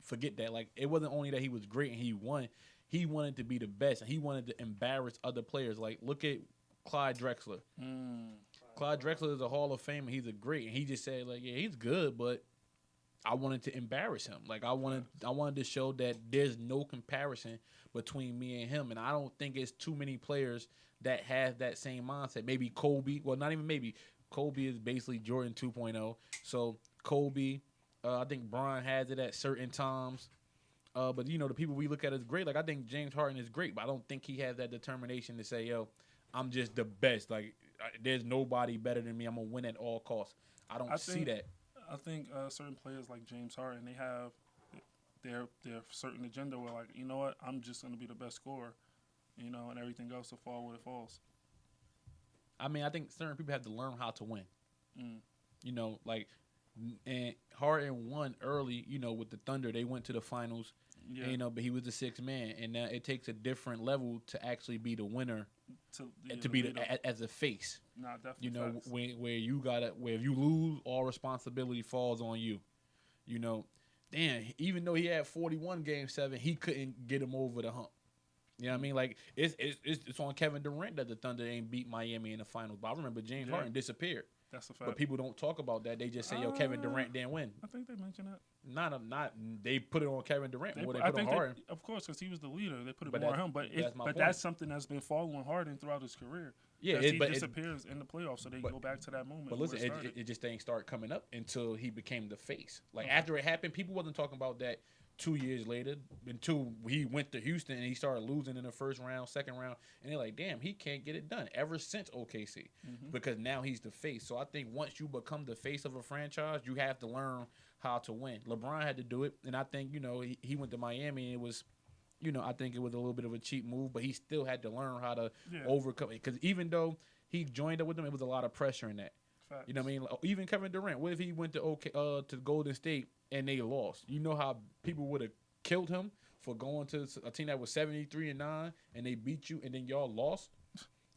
forget that. Like, it wasn't only that he was great and he won. He wanted to be the best, and he wanted to embarrass other players. Like, look at Clyde Drexler. Clyde Drexler is a Hall of Famer. He's a great, and he just said, like, yeah, he's good, but I wanted to embarrass him. Like, I wanted to show that there's no comparison between me and him, and I don't think it's too many players that have that same mindset. Maybe Kobe. Well, not even maybe. Kobe is basically Jordan 2.0. So Kobe, I think Bron has it at certain times. But, the people we look at as great, like, I think James Harden is great, but I don't think he has that determination to say, yo, I'm just the best. Like, there's nobody better than me. I'm going to win at all costs. I see that. I think certain players like James Harden, they have their certain agenda where, like, you know what, I'm just going to be the best scorer, and everything else will fall where it falls. I mean, I think certain people have to learn how to win. And Harden won early, with the Thunder. They went to the finals, but he was the sixth man. And now it takes a different level to actually be the winner to be as a face. Nah, definitely. You know, where if you lose, all responsibility falls on you. You know, damn. Even though he had 41 Game 7, he couldn't get him over the hump. You know what I mean? Like it's on Kevin Durant that the Thunder ain't beat Miami in the finals. But I remember James Harden disappeared. That's a fact. But people don't talk about that. They just say, "Yo, Kevin Durant didn't win." I think they mentioned that. Not. They put it on Kevin Durant more than they put on Harden. Of course, because he was the leader. They put it more on him. But that's something that's been following Harden throughout his career. Yeah, he disappears in the playoffs, so they go back to that moment. But listen, it just didn't start coming up until he became the face. Like after it happened, people wasn't talking about that 2 years later until he went to Houston and he started losing in the first round, second round, and they're like, damn, he can't get it done ever since OKC because now he's the face. So I think once you become the face of a franchise, you have to learn how to win. LeBron had to do it, and I think, you know, he went to Miami and it was, you know, I think it was a little bit of a cheap move, but he still had to learn how to overcome it because even though he joined up with them, it was a lot of pressure in that. Facts. You know what I mean? Even Kevin Durant, what if he went to Golden State and they lost? You know how people would have killed him for going to a team that was 73-9 and they beat you and then y'all lost?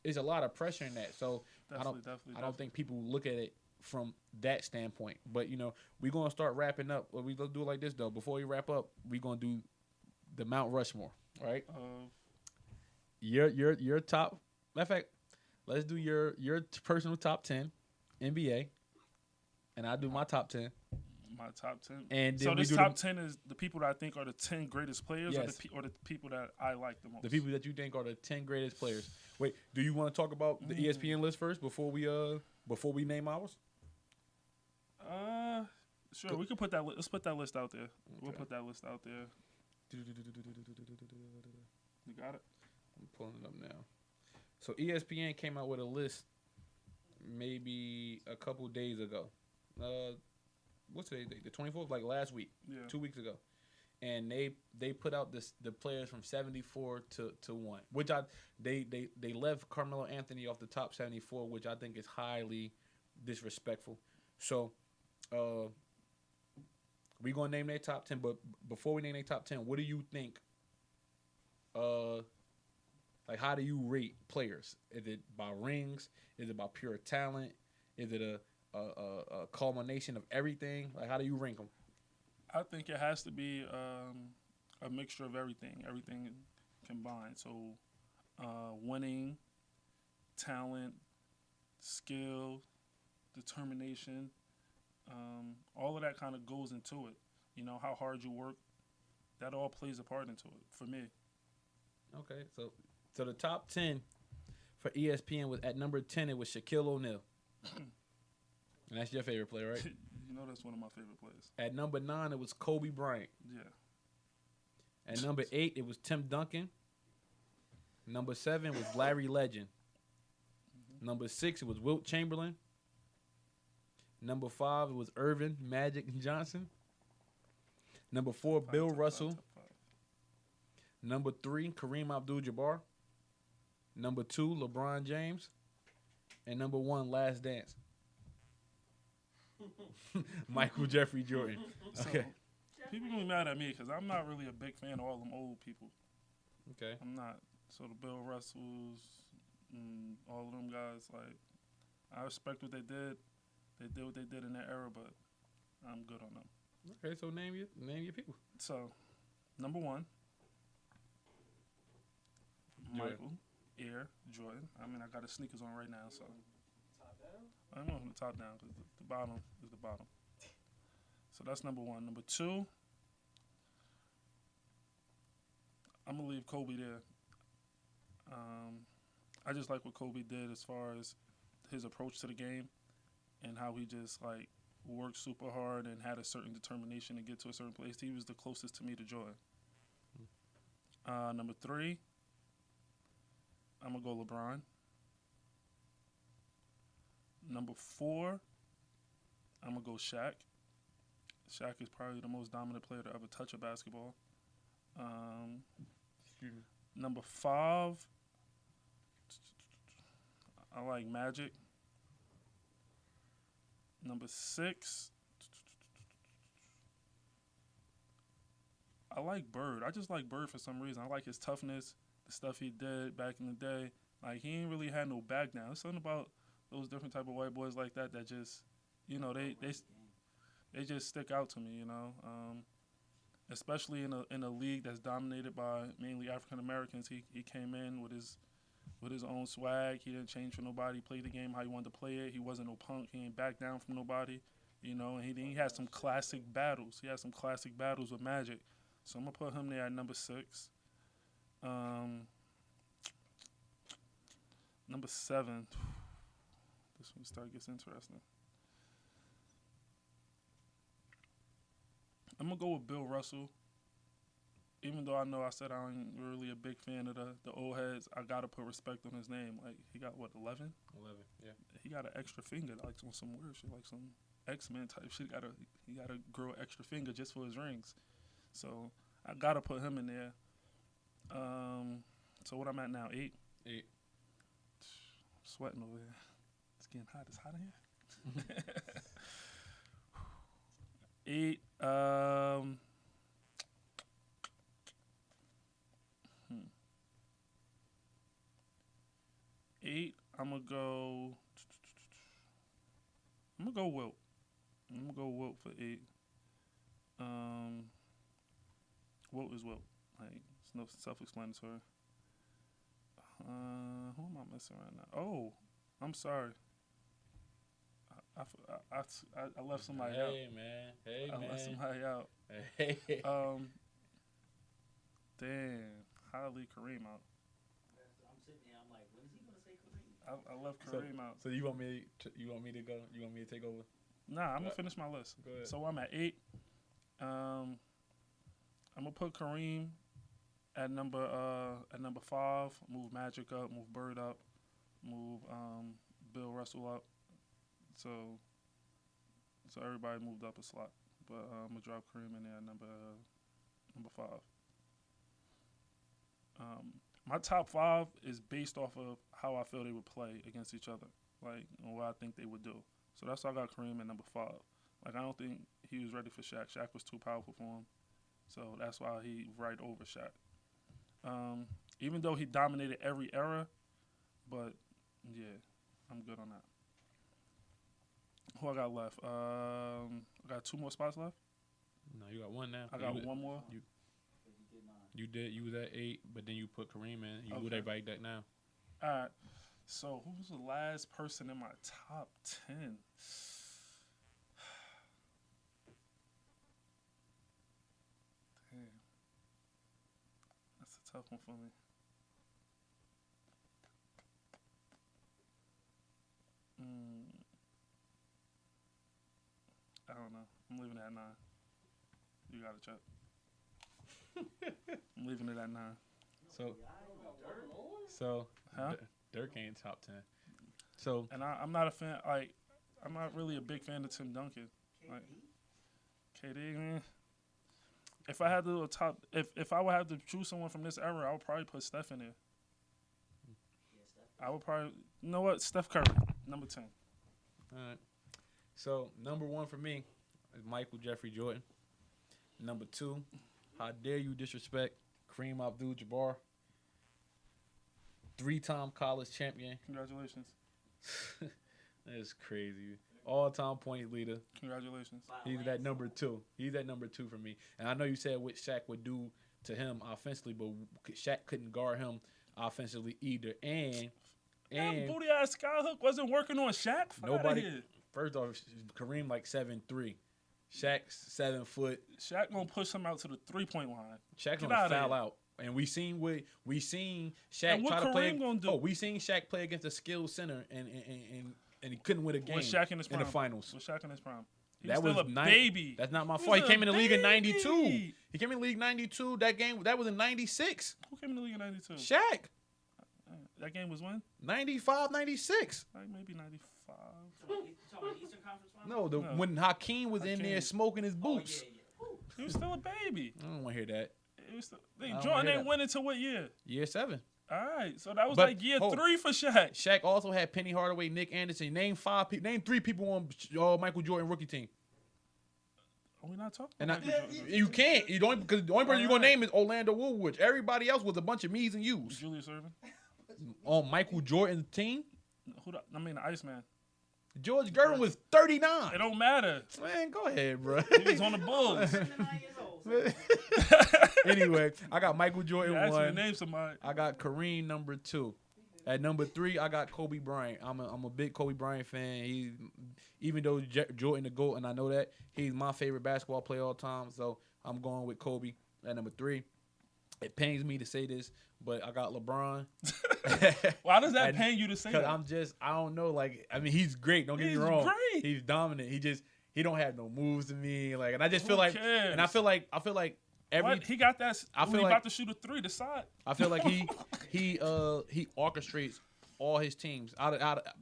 There's a lot of pressure in that. So I don't think people look at it from that standpoint. But, you know, we're going to start wrapping up. Let's do it like this, though. Before we wrap up, we're going to do the Mount Rushmore, right? Your top. Matter of fact, let's do your personal top 10 NBA, and I'll do my top 10. My top 10. And so this top 10 is the people that I think are the 10 greatest players, or the people that I like the most. The people that you think are the 10 greatest players. Wait, do you want to talk about the ESPN list first before we name ours? Sure. We can put that. Let's put that list out there. Okay. We'll put that list out there. You got it. I'm pulling it up now. So ESPN came out with a list maybe a couple days ago. What's today's date? The 24th, like last week, 2 weeks ago, and they put out the players from 74 to 1, which they left Carmelo Anthony off the top 74, which I think is highly disrespectful. So, we gonna name their top 10, but before we name their top 10, what do you think? Like, how do you rate players? Is it by rings? Is it by pure talent? Is it a culmination of everything? Like, how do you rank them? I think it has to be a mixture of everything combined. So, winning, talent, skill, determination, all of that kind of goes into it. You know, how hard you work, that all plays a part into it for me. Okay, so the top 10 for ESPN was at number 10. It was Shaquille O'Neal. And that's your favorite player, right? You know that's one of my favorite players. At number 9, it was Kobe Bryant. Yeah. At number 8, it was Tim Duncan. Number 7 was Larry Legend. Number 6, it was Wilt Chamberlain. Number 5, it was Irvin Magic Johnson. Number 4, Bill Russell. Number 3, Kareem Abdul-Jabbar. Number 2, LeBron James. And number 1, Last Dance. Michael Jeffrey Jordan. Okay. So, people gonna be mad at me because I'm not really a big fan of all them old people. Okay. I'm not. So the Bill Russells, all of them guys, like, I respect what they did. They did what they did in that era, but I'm good on them. Okay, so name your people. So, number 1, Michael Air Jordan. I mean, I got his sneakers on right now, so. I'm on the top down because the bottom is the bottom. So that's number 1. Number 2, I'm going to leave Kobe there. I just like what Kobe did as far as his approach to the game and how he just, like, worked super hard and had a certain determination to get to a certain place. He was the closest to me to Jordan. Number 3, I'm going to go LeBron. Number 4, I'm going to go Shaq. Shaq is probably the most dominant player to ever touch a basketball. Number 5, I like Magic. Number 6, I like Bird. I just like Bird for some reason. I like his toughness, the stuff he did back in the day. Like, he ain't really had no back down. There's something about those different type of white boys like that just, you know, they just stick out to me, you know. Especially in a league that's dominated by mainly African Americans. He came in with his own swag. He didn't change for nobody. He played the game how he wanted to play it. He wasn't no punk. He ain't back down from nobody, you know. And he had some classic battles. He had some classic battles with Magic. So I'm gonna put him there at number 6. Number 7. This one gets interesting. I'm gonna go with Bill Russell. Even though I know I said I ain't really a big fan of the old heads, I gotta put respect on his name. Like, he got what, 11? 11, yeah. He got an extra finger, like on some weird shit, like some X-Men type shit. He gotta grow an extra finger just for his rings. So I gotta put him in there. So what I'm at now, 8. 8. Sweating over here. It's getting hot. It's hot in here. 8. 8. I'm gonna go Wilt. I'm gonna go Wilt for 8. Wilt is Wilt. Like, it's no self-explanatory. Who am I missing right now? Oh, I'm sorry. I left somebody out. I left somebody out. Hey. Damn. How did I leave Kareem out? I'm sitting there. I'm like, when is he gonna say Kareem? I left Kareem out. So you want me to go? You want me to take over? Nah, I'm gonna finish my list. Go ahead. So I'm at 8. I'm gonna put Kareem at number 5. Move Magic up. Move Bird up. Move Bill Russell up. So everybody moved up a slot. But I'm gonna drop Kareem in there at number 5. My top 5 is based off of how I feel they would play against each other, like, and what I think they would do. So that's why I got Kareem at number 5. Like, I don't think he was ready for Shaq. Shaq was too powerful for him. So that's why he right over Shaq. Even though he dominated every era, but yeah, I'm good on that. Who I got left? I got 2 more spots left. No, you got one now. I got one more. You did. You was at 8, but then you put Kareem in. You moved everybody back now. All right. So who was the last person in my top 10? Damn. That's a tough one for me. I don't know. I'm leaving it at 9. You got it, Chuck. I'm leaving it at 9. So Huh? Dirk ain't top 10. So, and I'm not a fan. Like, I'm not really a big fan of Tim Duncan. Like, KD, man. If I had to do a top, if I would have to choose someone from this era, I would probably put Steph in there. I would probably, you know what? Steph Curry, number 10. all right. So number 1 for me is Michael Jeffrey Jordan. Number 2, how dare you disrespect Kareem Abdul-Jabbar, 3-time college champion. Congratulations. That's crazy. All-time point leader. Congratulations. He's at number 2. He's at number 2 for me. And I know you said what Shaq would do to him offensively, but Shaq couldn't guard him offensively either. And booty ass skyhook wasn't working on Shaq. Fuck nobody. outta here. First off, Kareem like 7'3". Shaq's 7 foot. Shaq gonna push him out to the 3-point line. Shaq's gonna foul out. And we seen Shaq try to play. Gonna do? Oh, we seen Shaq play against a skilled center and he couldn't win a game Was Shaq in his prime? in the finals. Was Shaq in his prime? He That was still was a baby. That's not my He fault. He was came a in the league in baby. 92. He came in the league 92. That was in 96. Who came in the league in 92? Shaq. That game was when? 95, 96. Like maybe 95. You talking about the Eastern Conference Finals? No, when Hakeem was in there Hakeem. smoking his boots. Yeah. He was still a baby. I don't want to hear that. He was still, I don't Jordan hear ain't that. win until what year? Year 7. All right, so that was But, like year hold. 3 for Shaq. Shaq also had Penny Hardaway, Nick Anderson. Name 3 people on Michael Jordan rookie team. Are we not talking And about Michael Jordan? you can't. Because the only person you're gonna name is Orlando Woolwich. Everybody else was a bunch of me's and you's. Julius Erving? on Michael Jordan's team. The Iceman. George Gervin was 39. It don't matter. Man, go ahead, bro. He was on the Bulls. 79 years old. Anyway, I got Michael Jordan Ask me to 1. name somebody. I got Kareem number 2. At number 3, I got Kobe Bryant. I'm a big Kobe Bryant fan. Even though Jordan the GOAT, and I know that, he's my favorite basketball player all time. So I'm going with Kobe at number 3. It pains me to say this, but I got LeBron. Why does that pain you to say that? Because I don't know. Like, I mean, he's great. Don't get me wrong. Great. He's dominant. He don't have no moves to me. Like, and I just feel like, cares? and I feel like He got that. I feel he like- about to shoot a 3 to side. I feel like he orchestrates all his teams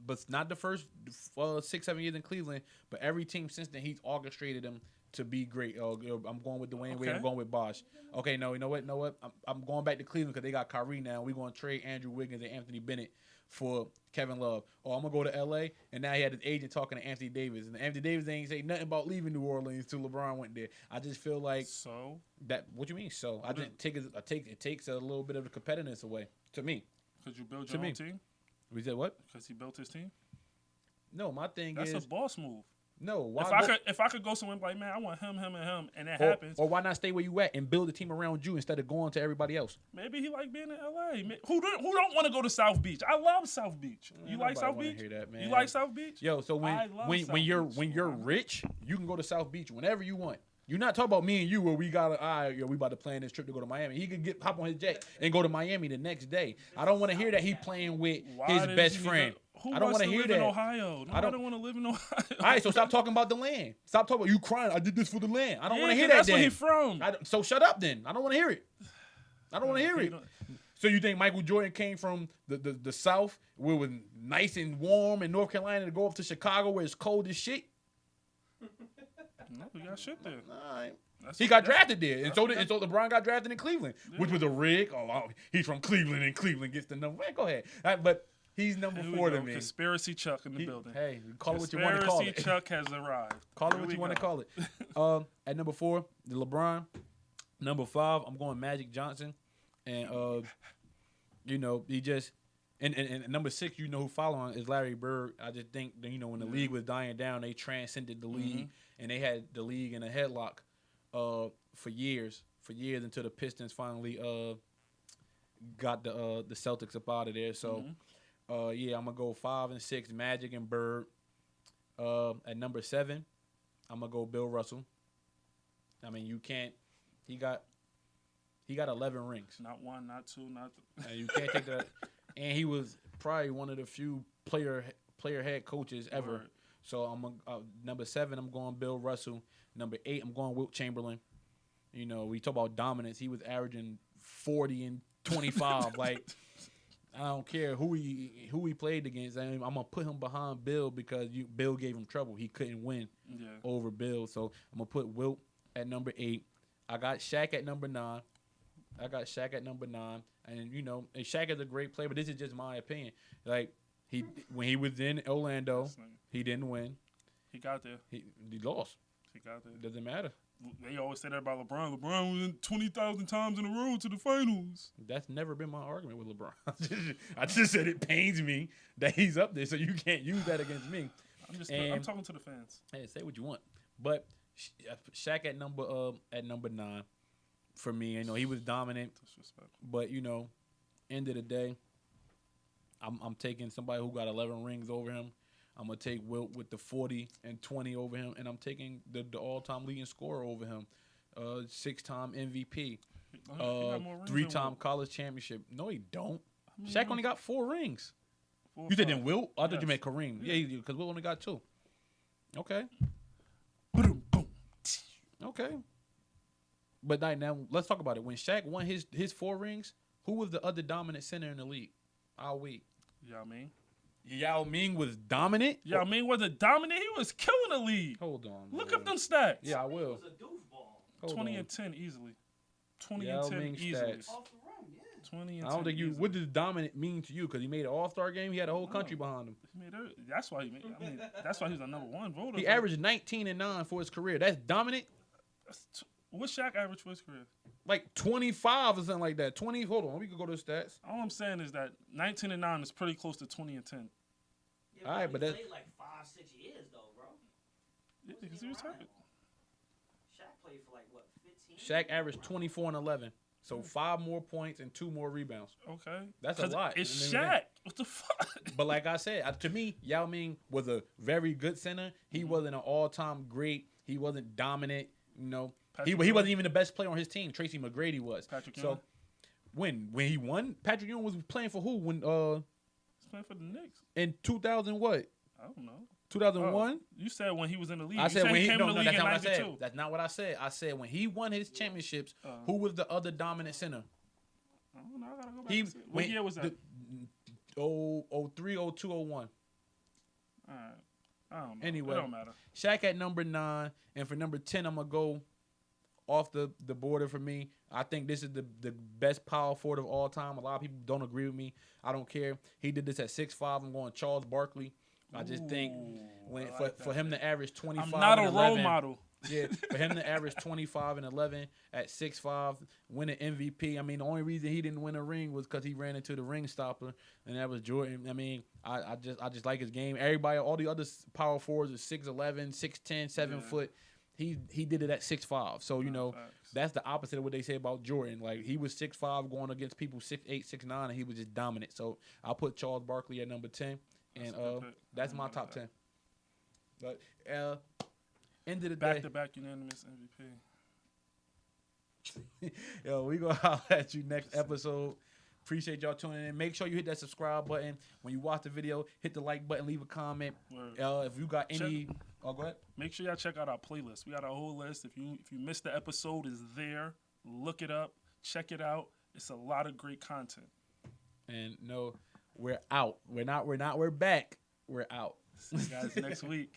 but not the first 6-7 years in Cleveland, but every team since then he's orchestrated them to be great. I'm going with Dwayne Wade. I'm going with Bosh. Okay, no, you know what? I'm going back to Cleveland because they got Kyrie now. We're going to trade Andrew Wiggins and Anthony Bennett for Kevin Love. Or I'm going to go to L.A., and now he had his agent talking to Anthony Davis. And Anthony Davis ain't say nothing about leaving New Orleans till LeBron went there. I just feel like So that. What you mean? So I just it takes a little bit of the competitiveness away to me. could you build your own team? We said what? Because he built his team. No, my thing That's is a boss move. no. Why If I could go somewhere and be like, man, I want him, and that happens. or why not stay where you at and build a team around you instead of going to everybody else? Maybe he like being in L.A. Who don't want to go to South Beach? I love South Beach. You like South Beach? Hear that, man. You like South Beach? Yo, so I love when South you're Beach. rich, you can go to South Beach whenever you want. You're not talking about me and you where we got we about to plan this trip to go to Miami. He could hop on his jet and go to Miami the next day. I don't want to hear that he playing with his best friend. Who I don't want to hear live that. in Ohio? No, I don't want to live in Ohio. All right, so stop talking about the land. Stop talking about you crying. I did this for the land. I don't want to hear that. That's where then. he from. So shut up then. I don't want to hear it. I don't want to hear it. So you think Michael Jordan came from the South where it was nice and warm in North Carolina to go up to Chicago where it's cold as shit? No, we got shit there. All right. He got drafted there, and so LeBron got drafted in Cleveland, which was a rig. Oh, he's from Cleveland, and Cleveland gets the number. Man, go ahead. But he's number 4 to me. Conspiracy Chuck in the building. Hey, call it what you want to call it. Conspiracy Chuck has arrived. Call it what you want to call it. At number 4, the LeBron. Number 5, I'm going Magic Johnson, and he just. And number 6, who following is Larry Bird. I just think that, when the league was dying down, they transcended the league, and they had the league in a headlock for years until the Pistons finally got the Celtics up out of there. So, I'm going to go 5 and 6, Magic and Bird. At number 7, I'm going to go Bill Russell. I mean, you can't – he got 11 rings. Not 1, not 2, not 3. And you can't take that. And he was probably one of the few player head coaches ever. Word. So I'm number 7. I'm going Bill Russell. Number 8. I'm going Wilt Chamberlain. We talk about dominance. He was averaging 40 and 25. Like, I don't care who he played against. I'm gonna put him behind Bill because Bill gave him trouble. He couldn't win over Bill. So I'm gonna put Wilt at number 8. I got Shaq at number 9. And and Shaq is a great player, but this is just my opinion. Like when he was in Orlando, he didn't win. He got there. He lost. He got there. Doesn't matter. They always say that about LeBron. LeBron was in 20,000 times in a row to the finals. That's never been my argument with LeBron. I just said it pains me that he's up there, so you can't use that against me. I'm talking to the fans. Hey, say what you want, but Shaq at number 9 for me. He was dominant, but end of the day, I'm taking somebody who got 11 rings over him. I'm going to take Wilt with the 40 and 20 over him, and I'm taking the all-time leading scorer over him, 6-time MVP, 3-time college championship. No, he don't. Shaq only got 4 rings. You said then Wilt? I thought you meant Kareem. Yeah, because Wilt only got 2. Okay. Okay. But now let's talk about it. When Shaq won his 4 rings, who was the other dominant center in the league? I'll wait. Yao Ming. Yao Ming was dominant? Yao Ming wasn't dominant. He was killing the league. Hold on. Look up them stats. Yeah, I will. He was a doofball. 20 and 10 easily. 20 Yao and 10 Ming easily. stats. Off the rim, yeah. 20 and 10 I don't think easily. what does dominant mean to you? Because he made an all-star game. He had a whole country behind him. That's why that's why he's the number 1 voter. He averaged 19 and 9 for his career. That's dominant? What's Shaq average for his career? Like 25 or something like that. 20. Hold on, we can go to the stats. All I'm saying is that 19 and 9 is pretty close to 20 and 10. Yeah, All right, but he that's played like 5-6 years though, bro. Yeah, because he was hurt. Shaq played for like what 15? Shaq averaged 24 and 11. So 5 more points and 2 more rebounds. Okay, That's a lot. It's I mean, Shaq. What the fuck? But like I said, to me, Yao Ming was a very good center. He wasn't an all-time great. He wasn't dominant. You know, he wasn't even the best player on his team. Tracy McGrady was. Patrick so Ewing? when he won, Patrick Ewing was playing for who? When He's playing for the Knicks. in 2000 what? I don't know. 2001. You said when he was in the league. I said when he came no, in the no, league that's in not what I 92. said. That's not what I said. I said when he won his championships, who was the other dominant center? I don't know. I gotta go back. He and see. What year was that? 03, 02, 01. All right. I don't know. Anyway, It don't matter. Shaq at number 9, and for number 10, I'm gonna go off the border for me. I think this is the best power forward of all time. A lot of people don't agree with me. I don't care. He did this at 6'5". I'm going Charles Barkley. I just think for him to average 25. I'm not a and role 11, model. Yeah, for him to average 25 and 11 at 6'5", win an MVP. I mean, the only reason he didn't win a ring was because he ran into the ring stopper, and that was Jordan. I mean, I just like his game. Everybody, all the other power forwards are 6'11", 6'10", 7 foot. He did it at 6'5". So you know that's the opposite of what they say about Jordan. Like he was 6'5" going against people 6'8", 6'9", and he was just dominant. So I'll put Charles Barkley at number 10, and that's my top 10. But end of the day, back-to-back unanimous MVP. yo, we gonna holler at you next episode. Appreciate y'all tuning in. Make sure you hit that subscribe button when you watch the video. Hit the like button. Leave a comment. If you got any, go ahead. Make sure y'all check out our playlist. We got a whole list. If you missed the episode, it's there. Look it up. Check it out. It's a lot of great content. And no, we're out. We're back. We're out. See you guys next week.